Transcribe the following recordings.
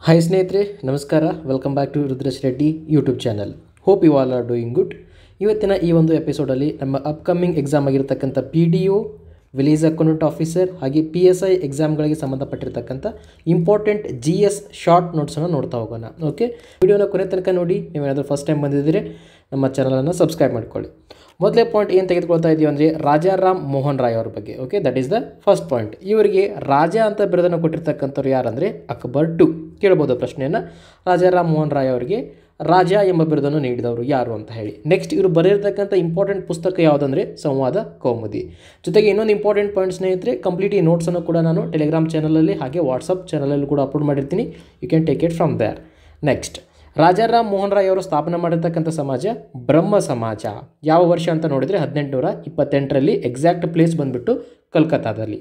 Hi ಸ್ನೇಹಿತರೆ, ನಮಸ್ಕಾರ. Welcome back to Rudresh Reddy YouTube channel. Hope you all are doing good. ಇವತ್ತಿನ ಈ ಒಂದು ಎಪಿಸೋಡಲ್ಲಿ ನಮ್ಮ ಅಪ್ಕಮಿಂಗ್ ಎಕ್ಸಾಮ್ ಆಗಿರ್ತಕ್ಕಂಥ PDO, ವಿಲೇಜ್ ಅಕೌಂಟೆಂಟ್ ಆಫೀಸರ್ ಹಾಗೆ PSI ಎಕ್ಸಾಮ್ಗಳಿಗೆ ಸಂಬಂಧಪಟ್ಟಿರ್ತಕ್ಕಂಥ ಇಂಪಾರ್ಟೆಂಟ್ GS ಶಾರ್ಟ್ ನೋಟ್ಸನ್ನು ನೋಡ್ತಾ ಹೋಗೋಣ. ಓಕೆ, ವಿಡಿಯೋನ ಕೊನೆ ತನಕ ನೋಡಿ. ನೀವೇನಾದರೂ ಫಸ್ಟ್ ಟೈಮ್ ಬಂದಿದ್ದರೆ ನಮ್ಮ ಚಾನಲನ್ನು ಸಬ್ಸ್ಕ್ರೈಬ್ ಮಾಡ್ಕೊಳ್ಳಿ. ಮೊದಲೇ ಪಾಯಿಂಟ್ ಏನು ತೆಗೆದುಕೊಳ್ತಾ ಇದ್ದೀವಿ ಅಂದರೆ ರಾಜಾರಾಮ್ ಮೋಹನ್ ರಾಯ್ ಅವ್ರ ಬಗ್ಗೆ. Okay, that is the first point. ಇವರಿಗೆ ರಾಜ ಅಂತ ಬಿರುದನ್ನು ಕೊಟ್ಟಿರ್ತಕ್ಕಂಥವ್ರು ಯಾರಂದರೆ ಅಕ್ಬರ್ II. ಕೇಳ್ಬೋದು ಪ್ರಶ್ನೆಯನ್ನು, ರಾಜಾರಾಮ್ ಮೋಹನ್ ರಾಯ್ ಅವರಿಗೆ ರಾಜ ಎಂಬ ಬಿರುದನ್ನು ನೀಡಿದವರು ಯಾರು ಅಂತ ಹೇಳಿ. ನೆಕ್ಸ್ಟ್, ಇವರು ಬರೆದಿರ್ತಕ್ಕಂಥ ಇಂಪಾರ್ಟೆಂಟ್ ಪುಸ್ತಕ ಯಾವುದಂದರೆ ಸಂವಾದ ಕೌಮುದಿ. ಜೊತೆಗೆ ಇನ್ನೊಂದು ಇಂಪಾರ್ಟೆಂಟ್ ಪಾಯಿಂಟ್ ಸ್ನೇಹಿತರೆ, ಕಂಪ್ಲೀಟ್ ಈ ನೋಟ್ಸನ್ನು ಕೂಡ ನಾನು ಟೆಲಿಗ್ರಾಮ್ ಚಾನಲಲ್ಲಿ ಹಾಗೆ ವಾಟ್ಸಪ್ ಚಾನಲಲ್ಲಿ ಕೂಡ ಅಪ್ಲೋಡ್ ಮಾಡಿರ್ತೀನಿ. You can take it from there. Next, Rajaram Mohan Roy ಅವರು ಸ್ಥಾಪನೆ ಮಾಡಿರ್ತಕ್ಕಂಥ ಸಮಾಜ ಬ್ರಹ್ಮ ಸಮಾಜ. ಯಾವ ವರ್ಷ ಅಂತ ನೋಡಿದರೆ 1828ರಲ್ಲಿ. ಎಕ್ಸಾಕ್ಟ್ ಪ್ಲೇಸ್ ಬಂದುಬಿಟ್ಟು ಕಲ್ಕತ್ತಾದಲ್ಲಿ.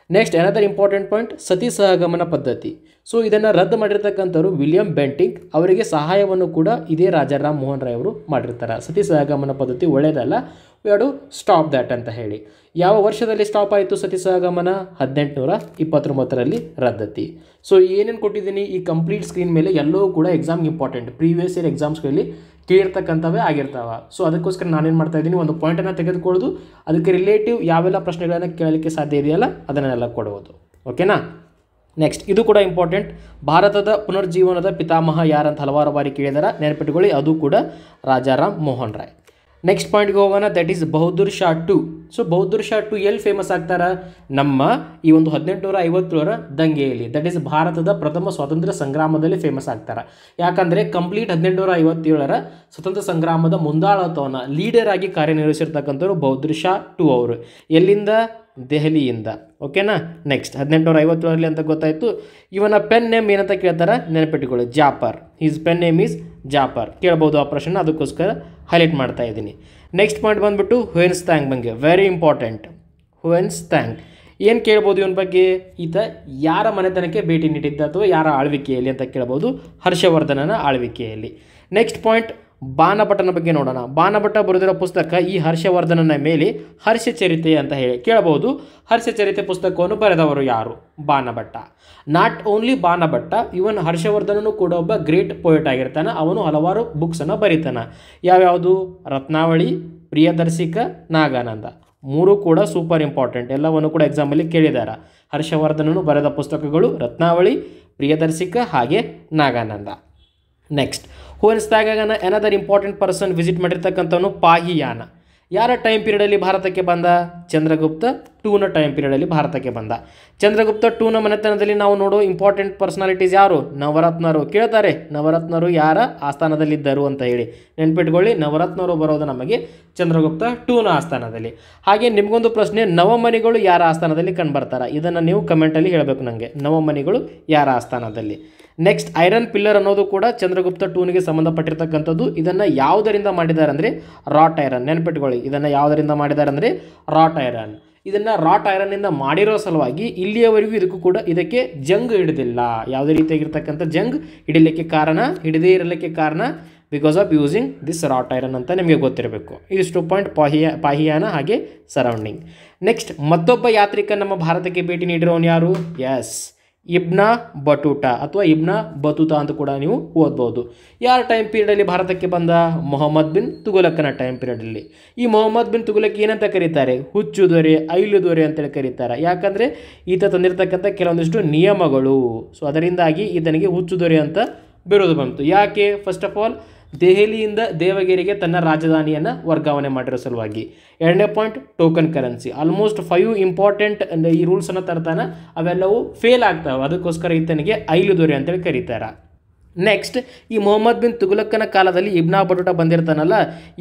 ನೆಕ್ಸ್ಟ್, ಅನದರ್ ಇಂಪಾರ್ಟೆಂಟ್ ಪಾಯಿಂಟ್, ಸತಿ ಸಹಗಮನ ಪದ್ಧತಿ. ಸೊ ಇದನ್ನು ರದ್ದು ಮಾಡಿರ್ತಕ್ಕಂಥವ್ರು ವಿಲಿಯಂ ಬೆಂಟಿಂಗ್. ಅವರಿಗೆ ಸಹಾಯವನ್ನು ಕೂಡ ಇದೇ ರಾಜಾರಾಮ್ ಮೋಹನ್ ರಾಯ್ ಅವರು ಮಾಡಿರ್ತಾರೆ. ಸತಿ ಸಹಗಮನ ಪದ್ಧತಿ ಒಳ್ಳೆಯದಲ್ಲ, we have to stop that ಅಂತ ಹೇಳಿ. ಯಾವ ವರ್ಷದಲ್ಲಿ ಸ್ಟಾಪ್ ಆಯಿತು ಸತಿ ಸಹಗಮನ? 1829ರಲ್ಲಿ ರದ್ದತಿ. ಸೊ ಏನೇನು ಕೊಟ್ಟಿದ್ದೀನಿ ಈ ಕಂಪ್ಲೀಟ್ ಸ್ಕ್ರೀನ್ ಮೇಲೆ ಎಲ್ಲವೂ ಕೂಡ ಎಕ್ಸಾಮ್ಗೆ ಇಂಪಾರ್ಟೆಂಟ್, ಪ್ರೀವಿಯಸ್ ಇಯರ್ ಎಕ್ಸಾಮ್ಸ್ಗಳಲ್ಲಿ ಕೇಳಿರ್ತಕ್ಕಂಥವೇ ಆಗಿರ್ತಾವೆ. ಸೊ ಅದಕ್ಕೋಸ್ಕರ ನಾನೇನು ಮಾಡ್ತಾ ಇದ್ದೀನಿ, ಒಂದು ಪಾಯಿಂಟನ್ನು ತೆಗೆದುಕೊಳ್ಳೋದು, ಅದಕ್ಕೆ ರಿಲೇಟಿವ್ ಯಾವೆಲ್ಲ ಪ್ರಶ್ನೆಗಳನ್ನು ಕೇಳಲಿಕ್ಕೆ ಸಾಧ್ಯ ಇದೆಯಲ್ಲ ಅದನ್ನೆಲ್ಲ ಕೊಡುವುದು. ಓಕೆನಾ? ನೆಕ್ಸ್ಟ್, ಇದು ಕೂಡ ಇಂಪಾರ್ಟೆಂಟ್. ಭಾರತದ ಪುನರ್ಜೀವನದ ಪಿತಾಮಹ ಯಾರಂತ ಹಲವಾರು ಬಾರಿ ಕೇಳಿದಾರೆ, ನೆನಪಿಟ್ಟುಕೊಳ್ಳಿ, ಅದು ಕೂಡ ರಾಜಾರಾಮ್ ಮೋಹನ್ ರಾಯ್. ನೆಕ್ಸ್ಟ್ ಪಾಯಿಂಟ್ಗೆ ಹೋಗೋಣ, that is Bahadur Shah II. So Bahadur Shah II ಎಲ್ಲಿ ಫೇಮಸ್ ಆಗ್ತಾರೆ? ನಮ್ಮ ಈ ಒಂದು 1850ರ ದಂಗೆಯಲ್ಲಿ, ದಟ್ ಈಸ್ ಭಾರತದ ಪ್ರಥಮ ಸ್ವಾತಂತ್ರ್ಯ ಸಂಗ್ರಾಮದಲ್ಲಿ ಫೇಮಸ್ ಆಗ್ತಾರೆ. ಯಾಕಂದರೆ ಕಂಪ್ಲೀಟ್ 1857ರ ಸ್ವತಂತ್ರ ಸಂಗ್ರಾಮದ ಮುಂದಾಳತ್ವವನ್ನು ಲೀಡರ್ ಆಗಿ ಕಾರ್ಯನಿರ್ವಹಿಸಿರ್ತಕ್ಕಂಥವ್ರು ಬಹದ್ದೂರ್ ಶಾ II ಅವರು. ಎಲ್ಲಿಂದ? ದೆಹಲಿಯಿಂದ. ಓಕೆನಾ? ನೆಕ್ಸ್ಟ್, 1857ರಲ್ಲಿ ಅಂತ ಗೊತ್ತಾಯಿತು. ಇವನ ಪೆನ್ ನೇಮ್ ಏನಂತ ಕೇಳ್ತಾರೆ? ನೆನಪಿಟ್ಟುಕೊಳ್ಳಿ, Jafar. His pen name is Jafar. ಕೇಳ್ಬೋದು ಆ ಪ್ರಶ್ನೆ, ಅದಕ್ಕೋಸ್ಕರ ಹೈಲೈಟ್ ಮಾಡ್ತಾ ಇದ್ದೀನಿ. ನೆಕ್ಸ್ಟ್ ಪಾಯಿಂಟ್ ಬಂದುಬಿಟ್ಟು ಹುಯೆನ್ ತ್ಸಾಂಗ್ ಬಗ್ಗೆ, ವೆರಿ ಇಂಪಾರ್ಟೆಂಟ್. ಹುಯೆನ್ ತ್ಸಾಂಗ್ ಏನು ಕೇಳ್ಬೋದು ಇವನ ಬಗ್ಗೆ? ಈತ ಯಾರ ಮನೆತನಕ್ಕೆ ಭೇಟಿ ನೀಡಿದ್ದ ಅಥವಾ ಯಾರ ಆಳ್ವಿಕೆಯಲ್ಲಿ ಅಂತ ಕೇಳ್ಬೋದು? ಹರ್ಷವರ್ಧನನ ಆಳ್ವಿಕೆಯಲ್ಲಿ. ನೆಕ್ಸ್ಟ್ ಪಾಯಿಂಟ್, ಬಾಣಭಟ್ಟನ ಬಗ್ಗೆ ನೋಡೋಣ. ಬಾಣಭಟ್ಟ ಬರೆದಿರೋ ಪುಸ್ತಕ ಈ ಹರ್ಷವರ್ಧನನ ಮೇಲೆ ಹರ್ಷಚರಿತೆ ಅಂತ ಹೇಳಿ ಕೇಳಬಹುದು. ಹರ್ಷಚರಿತೆ ಪುಸ್ತಕವನ್ನು ಬರೆದವರು ಯಾರು? ಬಾಣಭಟ್ಟ. ನಾಟ್ ಓನ್ಲಿ ಬಾಣಭಟ್ಟ, ಇವನ್ ಹರ್ಷವರ್ಧನನು ಕೂಡ ಒಬ್ಬ ಗ್ರೇಟ್ ಪೋಯೆಟ್ ಆಗಿರ್ತಾನೆ. ಅವನು ಹಲವಾರು ಬುಕ್ಸನ್ನು ಬರೀತಾನೆ. ಯಾವ್ಯಾವುದು? ರತ್ನಾವಳಿ, ಪ್ರಿಯದರ್ಶಿಕ, ನಾಗಾನಂದ. ಮೂರು ಕೂಡ ಸೂಪರ್ ಇಂಪಾರ್ಟೆಂಟ್, ಎಲ್ಲವನ್ನು ಕೂಡ ಎಕ್ಸಾಮಲ್ಲಿ ಕೇಳಿದ್ದಾರೆ. ಹರ್ಷವರ್ಧನನು ಬರೆದ ಪುಸ್ತಕಗಳು ರತ್ನಾವಳಿ, ಪ್ರಿಯದರ್ಶಿಕ ಹಾಗೆ ನಾಗಾನಂದ. ನೆಕ್ಸ್ಟ್, ಹುಯೆನ್ ತ್ಸಾಂಗನ ಅನದರ್ ಇಂಪಾರ್ಟೆಂಟ್ ಪರ್ಸನ್ ವಿಸಿಟ್ ಮಾಡಿರ್ತಕ್ಕಂಥವನು ಪಾಹಿಯಾನ. ಯಾರ ಟೈಮ್ ಪೀರಿಯಡಲ್ಲಿ ಭಾರತಕ್ಕೆ ಬಂದ? ಚಂದ್ರಗುಪ್ತ II ಟೈಮ್ ಪೀರಿಯಡಲ್ಲಿ ಭಾರತಕ್ಕೆ ಬಂದ. ಚಂದ್ರಗುಪ್ತ II ಮನೆತನದಲ್ಲಿ ನಾವು ನೋಡೋ ಇಂಪಾರ್ಟೆಂಟ್ ಪರ್ಸನಾಲಿಟೀಸ್ ಯಾರು? ನವರತ್ನರು. ಕೇಳ್ತಾರೆ, ನವರತ್ನರು ಯಾರ ಆಸ್ಥಾನದಲ್ಲಿದ್ದರು ಅಂತ ಹೇಳಿ. ನೆನ್ಪಿಟ್ಕೊಳ್ಳಿ, ನವರತ್ನರು ಬರೋದು ನಮಗೆ ಚಂದ್ರಗುಪ್ತ II ಆಸ್ಥಾನದಲ್ಲಿ. ಹಾಗೆ ನಿಮಗೊಂದು ಪ್ರಶ್ನೆ, ನವಮಣಿಗಳು ಯಾರ ಆಸ್ಥಾನದಲ್ಲಿ ಕಂಡುಬರ್ತಾರೆ? ಇದನ್ನು ನೀವು ಕಮೆಂಟಲ್ಲಿ ಹೇಳಬೇಕು ನನಗೆ, ನವಮಣಿಗಳು ಯಾರ ಆಸ್ಥಾನದಲ್ಲಿ. ನೆಕ್ಸ್ಟ್, ಐರನ್ ಪಿಲ್ಲರ್ ಅನ್ನೋದು ಕೂಡ ಚಂದ್ರಗುಪ್ತ IIಗೆ ಸಂಬಂಧಪಟ್ಟಿರ್ತಕ್ಕಂಥದ್ದು. ಇದನ್ನು ಯಾವುದರಿಂದ ಮಾಡಿದ್ದಾರೆ ಅಂದರೆ ರಾಟ್ ಐರನ್. ನೆನಪಿಟ್ಕೊಳ್ಳಿ, ಇದನ್ನು ಯಾವುದರಿಂದ ಮಾಡಿದ್ದಾರೆ ಅಂದರೆ ರಾಟ್ ಐರನ್. ಇದನ್ನು ರಾಟ್ ಐರನ್ನಿಂದ ಮಾಡಿರೋ ಸಲುವಾಗಿ ಇಲ್ಲಿಯವರೆಗೂ ಇದಕ್ಕೆ ಜಂಗ್ ಹಿಡಿದಿಲ್ಲ. ಯಾವುದೇ ರೀತಿಯಾಗಿರ್ತಕ್ಕಂಥ ಜಂಗ್ ಹಿಡಿದೇ ಇರಲಿಕ್ಕೆ ಕಾರಣ because of using this wrought iron ಅಂತ ನಿಮಗೆ ಗೊತ್ತಿರಬೇಕು. ಇದಿಷ್ಟು ಪಾಯಿಂಟ್ ಪಾಹಿಯಾನ ಹಾಗೆ ಸರೌಂಡಿಂಗ್. ನೆಕ್ಸ್ಟ್, ಮತ್ತೊಬ್ಬ ಯಾತ್ರಿಕ ನಮ್ಮ ಭಾರತಕ್ಕೆ ಭೇಟಿ ನೀಡಿರೋನು ಯಾರು? ಎಸ್, ಇಬ್ನ ಬಟೂಟಾ ಅಥವಾ ಇಬ್ನ ಬತೂತಾ ಅಂತ ಕೂಡ ನೀವು ಓದ್ಬೋದು. ಯಾರ ಟೈಮ್ ಪೀರಿಯಡಲ್ಲಿ ಭಾರತಕ್ಕೆ ಬಂದ? ಮೊಹಮ್ಮದ್ ಬಿನ್ ತುಘಲಕನ ಟೈಮ್ ಪೀರಿಯಡಲ್ಲಿ. ಈ ಮೊಹಮ್ಮದ್ ಬಿನ್ ತುಘಲಕ್ ಏನಂತ ಕರೀತಾರೆ? ಹುಚ್ಚು ದೊರೆ, ಐಲು ದೊರೆ ಅಂತೇಳಿ ಕರೀತಾರೆ. ಯಾಕಂದರೆ ಈತ ತಂದಿರತಕ್ಕಂಥ ಕೆಲವೊಂದಿಷ್ಟು ನಿಯಮಗಳು. ಸೊ ಅದರಿಂದಾಗಿ ಈತನಿಗೆ ಹುಚ್ಚು ದೊರೆ ಅಂತ ಬಿರುದು ಬಂತು. ಯಾಕೆ? ಫಸ್ಟ್ ಆಫ್ ಆಲ್, ದೆಹಲಿಯಿಂದ ದೇವಗಿರಿಗೆ ತನ್ನ ರಾಜಧಾನಿಯನ್ನು ವರ್ಗಾವಣೆ ಮಾಡಿರೋ ಸಲುವಾಗಿ. ಎರಡನೇ point, token currency. Almost 5 important ಈ ರೂಲ್ಸನ್ನು ತರ್ತಾನೆ, ಅವೆಲ್ಲವೂ ಫೇಲ್ ಆಗ್ತಾವೆ. ಅದಕ್ಕೋಸ್ಕರ ಈತನಿಗೆ ಐಲು ದೊರೆ ಅಂತೇಳಿ ಕರೀತಾರೆ. ನೆಕ್ಸ್ಟ್, ಈ ಮೊಹಮ್ಮದ್ ಬಿನ್ ತುಘಲಕನ ಕಾಲದಲ್ಲಿ ಇಬ್ನ ಬಟೂಟಾ ಬಂದಿರ್ತಾನಲ್ಲ,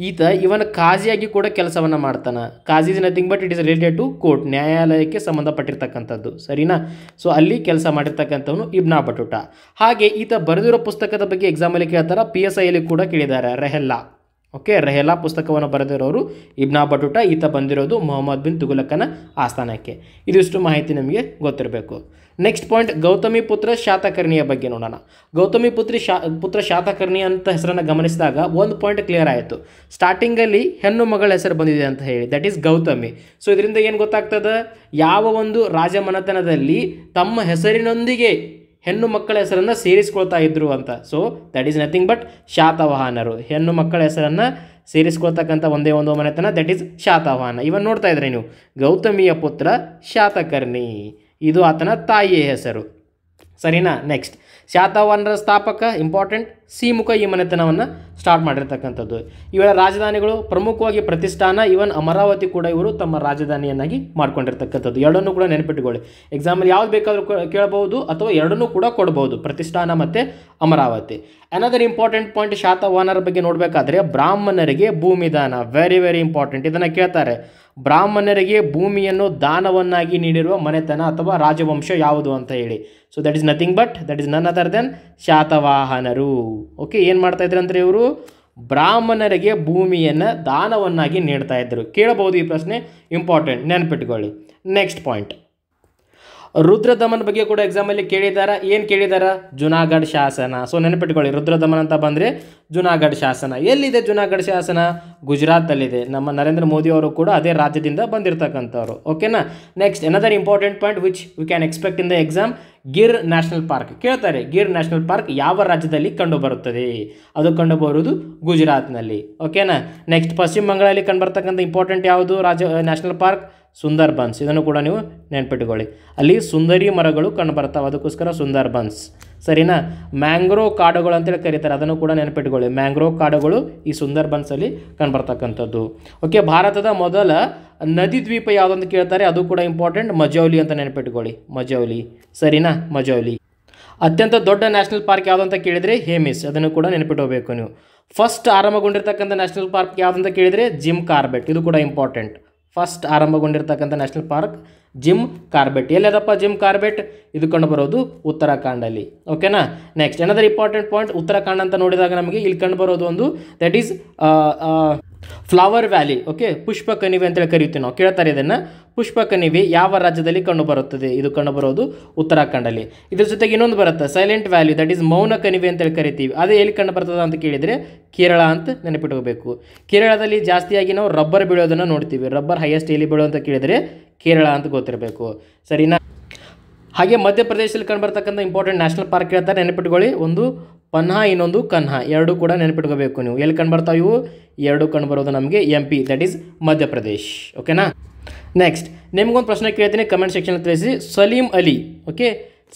ಇವನ ಕಾಜಿಯಾಗಿ ಕೂಡ ಕೆಲಸವನ್ನು ಮಾಡ್ತಾನೆ. Qazi is nothing but it is related to court, ನ್ಯಾಯಾಲಯಕ್ಕೆ ಸಂಬಂಧಪಟ್ಟಿರ್ತಕ್ಕಂಥದ್ದು. ಸರಿನಾ? ಸೊ ಅಲ್ಲಿ ಕೆಲಸ ಮಾಡಿರ್ತಕ್ಕಂಥವನು ಇಬ್ನ ಬಟೂಟಾ. ಹಾಗೆ ಈತ ಬರೆದಿರೋ ಪುಸ್ತಕದ ಬಗ್ಗೆ ಎಕ್ಸಾಮಲ್ಲಿ ಕೇಳ್ತಾರೆ, PSIಯಲ್ಲಿ ಕೂಡ ಕೇಳಿದ್ದಾರೆ, ರೆಹೆಲ್ಲಾ. ಓಕೆ, ರೆಹೆಲ್ಲಾ ಪುಸ್ತಕವನ್ನು ಬರೆದಿರೋರು ಇಬ್ನ ಬಟೂಟಾ. ಈತ ಬಂದಿರೋದು ಮೊಹಮ್ಮದ್ ಬಿನ್ ತುಘಲಕನ ಆಸ್ಥಾನಕ್ಕೆ. ಇದಿಷ್ಟು ಮಾಹಿತಿ ನಮಗೆ ಗೊತ್ತಿರಬೇಕು. ನೆಕ್ಸ್ಟ್ ಪಾಯಿಂಟ್, ಗೌತಮಿ ಪುತ್ರ ಶಾತಕರ್ಣಿಯ ಬಗ್ಗೆ ನೋಡೋಣ. ಗೌತಮಿ ಪುತ್ರ ಶಾತಕರ್ಣಿ ಅಂತ ಹೆಸರನ್ನು ಗಮನಿಸಿದಾಗ ಒಂದು ಪಾಯಿಂಟ್ ಕ್ಲಿಯರ್ ಆಯಿತು. ಸ್ಟಾರ್ಟಿಂಗಲ್ಲಿ ಹೆಣ್ಣು ಮಗಳ ಹೆಸರು ಬಂದಿದೆ ಅಂತ ಹೇಳಿ, ದಟ್ ಈಸ್ ಗೌತಮಿ. ಸೊ ಇದರಿಂದ ಏನು ಗೊತ್ತಾಗ್ತದೆ? ಯಾವ ಒಂದು ರಾಜಮನೆತನದಲ್ಲಿ ತಮ್ಮ ಹೆಸರಿನೊಂದಿಗೆ ಹೆಣ್ಣು ಮಕ್ಕಳ ಹೆಸರನ್ನು ಸೇರಿಸ್ಕೊಳ್ತಾ ಇದ್ರು ಅಂತ. So that is nothing but ಶಾತವಾಹನರು. ಹೆಣ್ಣು ಮಕ್ಕಳ ಹೆಸರನ್ನು ಸೇರಿಸ್ಕೊಳ್ತಕ್ಕಂಥ ಒಂದೇ ಒಂದು ಮನೆತನ, ದಟ್ ಈಸ್ ಶಾತವಾಹನ. ಇವನ್ ನೋಡ್ತಾ ಇದ್ರಿ ನೀವು, ಗೌತಮಿಯ ಪುತ್ರ ಶಾತಕರ್ಣಿ, ಇದು ಆತನ ತಾಯಿಯ ಹೆಸರು. ಸರಿನಾ? ನೆಕ್ಸ್ಟ್, ಶಾತವಾಹನರ ಸ್ಥಾಪಕ ಇಂಪಾರ್ಟೆಂಟ್ ಸಿಮುಖ ಈ ಮನೆತನವನ್ನು ಸ್ಟಾರ್ಟ್ ಮಾಡಿರ್ತಕ್ಕಂಥದ್ದು. ಇವರ ರಾಜಧಾನಿಗಳು ಪ್ರಮುಖವಾಗಿ ಪ್ರತಿಷ್ಠಾನ, ಇವನ್ ಅಮರಾವತಿ ಕೂಡ ಇವರು ತಮ್ಮ ರಾಜಧಾನಿಯನ್ನಾಗಿ ಮಾಡ್ಕೊಂಡಿರ್ತಕ್ಕಂಥದ್ದು. ಎರಡನ್ನೂ ಕೂಡ ನೆನಪಿಟ್ಟುಕೊಳ್ಳಿ. ಎಕ್ಸಾಂಪಲ್ ಯಾವ್ದು ಬೇಕಾದರೂ ಕೇಳಬಹುದು ಅಥವಾ ಎರಡನ್ನೂ ಕೂಡ ಕೊಡಬಹುದು, ಪ್ರತಿಷ್ಠಾನ ಮತ್ತು ಅಮರಾವತಿ. ಅನದರ್ ಇಂಪಾರ್ಟೆಂಟ್ ಪಾಯಿಂಟ್ ಶಾತವಾಹನರ ಬಗ್ಗೆ ನೋಡಬೇಕಾದ್ರೆ ಬ್ರಾಹ್ಮಣರಿಗೆ ಭೂಮಿದಾನ, ವೆರಿ ವೆರಿ ಇಂಪಾರ್ಟೆಂಟ್. ಇದನ್ನು ಕೇಳ್ತಾರೆ, ಬ್ರಾಹ್ಮಣರಿಗೆ ಭೂಮಿಯನ್ನು ದಾನವನ್ನಾಗಿ ನೀಡಿರುವ ಮನೆತನ ಅಥವಾ ರಾಜವಂಶ ಯಾವುದು ಅಂತ ಹೇಳಿ. So that is nothing but that is none other than ಶಾತವಾಹನರು. ಓಕೆ, ಏನು ಮಾಡ್ತಾ ಇದ್ರು ಅಂದರೆ ಇವರು ಬ್ರಾಹ್ಮಣರಿಗೆ ಭೂಮಿಯನ್ನು ದಾನವನ್ನಾಗಿ ನೀಡ್ತಾ ಇದ್ದರು. ಕೇಳಬಹುದು ಈ ಪ್ರಶ್ನೆ, ಇಂಪಾರ್ಟೆಂಟ್, ನೆನಪಿಟ್ಕೊಳ್ಳಿ. ನೆಕ್ಸ್ಟ್ ಪಾಯಿಂಟ್, ರುದ್ರದಮನ್ ಬಗ್ಗೆ ಕೂಡ ಎಕ್ಸಾಮಲ್ಲಿ ಕೇಳಿದಾರ. ಏನು ಕೇಳಿದಾರ? ಜುನಾಗಢ ಶಾಸನ. ಸೊ ನೆನಪಿಟ್ಕೊಳ್ಳಿ, ರುದ್ರದಮನ್ ಅಂತ ಬಂದರೆ ಜುನಾಗಢ ಶಾಸನ. ಎಲ್ಲಿದೆ ಜುನಾಗಢ ಶಾಸನ? ಗುಜರಾತಲ್ಲಿದೆ. ನಮ್ಮ ನರೇಂದ್ರ ಮೋದಿ ಅವರು ಕೂಡ ಅದೇ ರಾಜ್ಯದಿಂದ ಬಂದಿರತಕ್ಕಂಥವ್ರು. ಓಕೆನಾ? Next, another important point which we can expect in the exam, Gir national park ಕೇಳ್ತಾರೆ. ಗಿರ್ ನ್ಯಾಷನಲ್ ಪಾರ್ಕ್ ಯಾವ ರಾಜ್ಯದಲ್ಲಿ ಕಂಡುಬರುತ್ತದೆ? ಅದು ಕಂಡುಬರುವುದು ಗುಜರಾತ್ನಲ್ಲಿ. ಓಕೆನಾ? ನೆಕ್ಸ್ಟ್, ಪಶ್ಚಿಮ ಬಂಗಾಳದಲ್ಲಿ ಕಂಡುಬರ್ತಕ್ಕಂಥ ಇಂಪಾರ್ಟೆಂಟ್ ಯಾವುದು ನ್ಯಾಷನಲ್ ಪಾರ್ಕ್? ಸುಂದರ್ಬನ್ಸ್. ಇದನ್ನು ಕೂಡ ನೀವು ನೆನ್ಪಿಟ್ಕೊಳ್ಳಿ. ಅಲ್ಲಿ ಸುಂದರಿ ಮರಗಳು ಕಂಡುಬರ್ತಾವೆ, ಅದಕ್ಕೋಸ್ಕರ ಸುಂದರ್ಬನ್ಸ್. ಸರಿನಾ? ಮ್ಯಾಂಗ್ರೋವ್ ಕಾಡುಗಳು ಅಂತೇಳಿ ಕರೀತಾರೆ, ಅದನ್ನು ಕೂಡ ನೆನಪಿಟ್ಕೊಳ್ಳಿ. ಮ್ಯಾಂಗ್ರೋವ್ ಕಾಡುಗಳು ಈ ಸುಂದರ್ಬನ್ಸಲ್ಲಿ ಕಂಡುಬರ್ತಕ್ಕಂಥದ್ದು. ಓಕೆ, ಭಾರತದ ಮೊದಲ ನದಿ ದ್ವೀಪ ಯಾವುದಂತ ಕೇಳ್ತಾರೆ, ಅದು ಕೂಡ ಇಂಪಾರ್ಟೆಂಟ್, ಮಜೌಲಿ ಅಂತ ನೆನಪಿಟ್ಕೊಳ್ಳಿ. ಮಜೌಲಿ. ಸರಿನಾ? ಮಜೌಲಿ. ಅತ್ಯಂತ ದೊಡ್ಡ ನ್ಯಾಷನಲ್ ಪಾರ್ಕ್ ಯಾವುದಂತ ಕೇಳಿದರೆ ಹೇಮಿಸ್, ಅದನ್ನು ಕೂಡ ನೆನಪಿಟ್ಕೋಬೇಕು ನೀವು. ಫಸ್ಟ್ ಆರಂಭಗೊಂಡಿರ್ತಕ್ಕಂಥ ನ್ಯಾಷನಲ್ ಪಾರ್ಕ್ ಯಾವುದಂತ ಕೇಳಿದರೆ ಜಿಮ್ ಕಾರ್ಬೆಟ್, ಇದು ಕೂಡ ಇಂಪಾರ್ಟೆಂಟ್. ಫಸ್ಟ್ ಆರಂಭಗೊಂಡಿರ್ತಕ್ಕಂಥ ನ್ಯಾಷನಲ್ ಪಾರ್ಕ್ ಜಿಮ್ ಕಾರ್ಬೆಟ್. ಎಲ್ಲದಪ್ಪ ಜಿಮ್ ಕಾರ್ಬೆಟ್? ಇದು ಕಂಡುಬರೋದು ಉತ್ತರಾಖಂಡಲ್ಲಿ. ಓಕೆನಾ? Next, another important point, Uttarakhand ಅಂತ ನೋಡಿದಾಗ ನಮಗೆ ಇಲ್ಲಿ ಕಂಡುಬರೋದು ಒಂದು, that is flower valley. Okay, ಪುಷ್ಪ ಕಣಿವೆ ಅಂತೇಳಿ ಕರಿತೀವಿ ನಾವು. ಕೇಳ್ತಾರೆ ಇದನ್ನು, ಪುಷ್ಪ ಕಣಿವೆ ಯಾವ ರಾಜ್ಯದಲ್ಲಿ ಕಂಡುಬರುತ್ತದೆ? ಇದು ಕಂಡುಬರೋದು ಉತ್ತರಾಖಂಡಲ್ಲಿ. ಇದ್ರ ಜೊತೆಗೆ ಇನ್ನೊಂದು ಬರುತ್ತೆ, ಸೈಲೆಂಟ್ ವ್ಯಾಲಿ, ದಟ್ ಈಸ್ ಮೌನ ಕಣಿವೆ ಅಂತೇಳಿ ಕರಿತೀವಿ. ಅದೇ ಎಲ್ಲಿ ಕಂಡು ಬರ್ತದೆ ಅಂತ ಕೇಳಿದರೆ ಕೇರಳ ಅಂತ ನೆನಪಿಟ್ಕೋಬೇಕು. ಕೇರಳದಲ್ಲಿ ಜಾಸ್ತಿಯಾಗಿ ನಾವು ರಬ್ಬರ್ ಬೆಳೆಯೋದನ್ನು ನೋಡ್ತೀವಿ. ರಬ್ಬರ್ ಹೈಯೆಸ್ಟ್ ಎಲ್ಲಿ ಬೆಳೆಯೋ ಅಂತ ಕೇಳಿದರೆ ಕೇರಳ ಅಂತ ಗೊತ್ತಿರಬೇಕು. ಸರಿನಾ? ಹಾಗೆ ಮಧ್ಯಪ್ರದೇಶದಲ್ಲಿ ಕಂಡುಬರ್ತಕ್ಕಂಥ ಇಂಪಾರ್ಟೆಂಟ್ ನ್ಯಾಷನಲ್ ಪಾರ್ಕ್ ಹೇಳ್ತಾರೆ, ನೆನಪಿಟ್ಕೊಳ್ಳಿ. ಒಂದು ಪನ್ಹಾ, ಇನ್ನೊಂದು ಕನ್ಹಾ, ಎರಡು ಕೂಡ ನೆನಪಿಟ್ಕೋಬೇಕು ನೀವು. ಎಲ್ಲಿ ಕಂಡುಬರ್ತಾವೆ ಇವು? ಎರಡು ಕಂಡುಬರೋದು ನಮಗೆ MP, ದಟ್ ಈಸ್ ಮಧ್ಯಪ್ರದೇಶ್. ಓಕೆನಾ? ನೆಕ್ಸ್ಟ್, ನಿಮ್ಗೊಂದು ಪ್ರಶ್ನೆ ಕೇಳ್ತೀನಿ, ಕಮೆಂಟ್ ಸೆಕ್ಷನ್ ತಿಳಿಸಿ. ಸಲೀಂ ಅಲಿ, ಓಕೆ,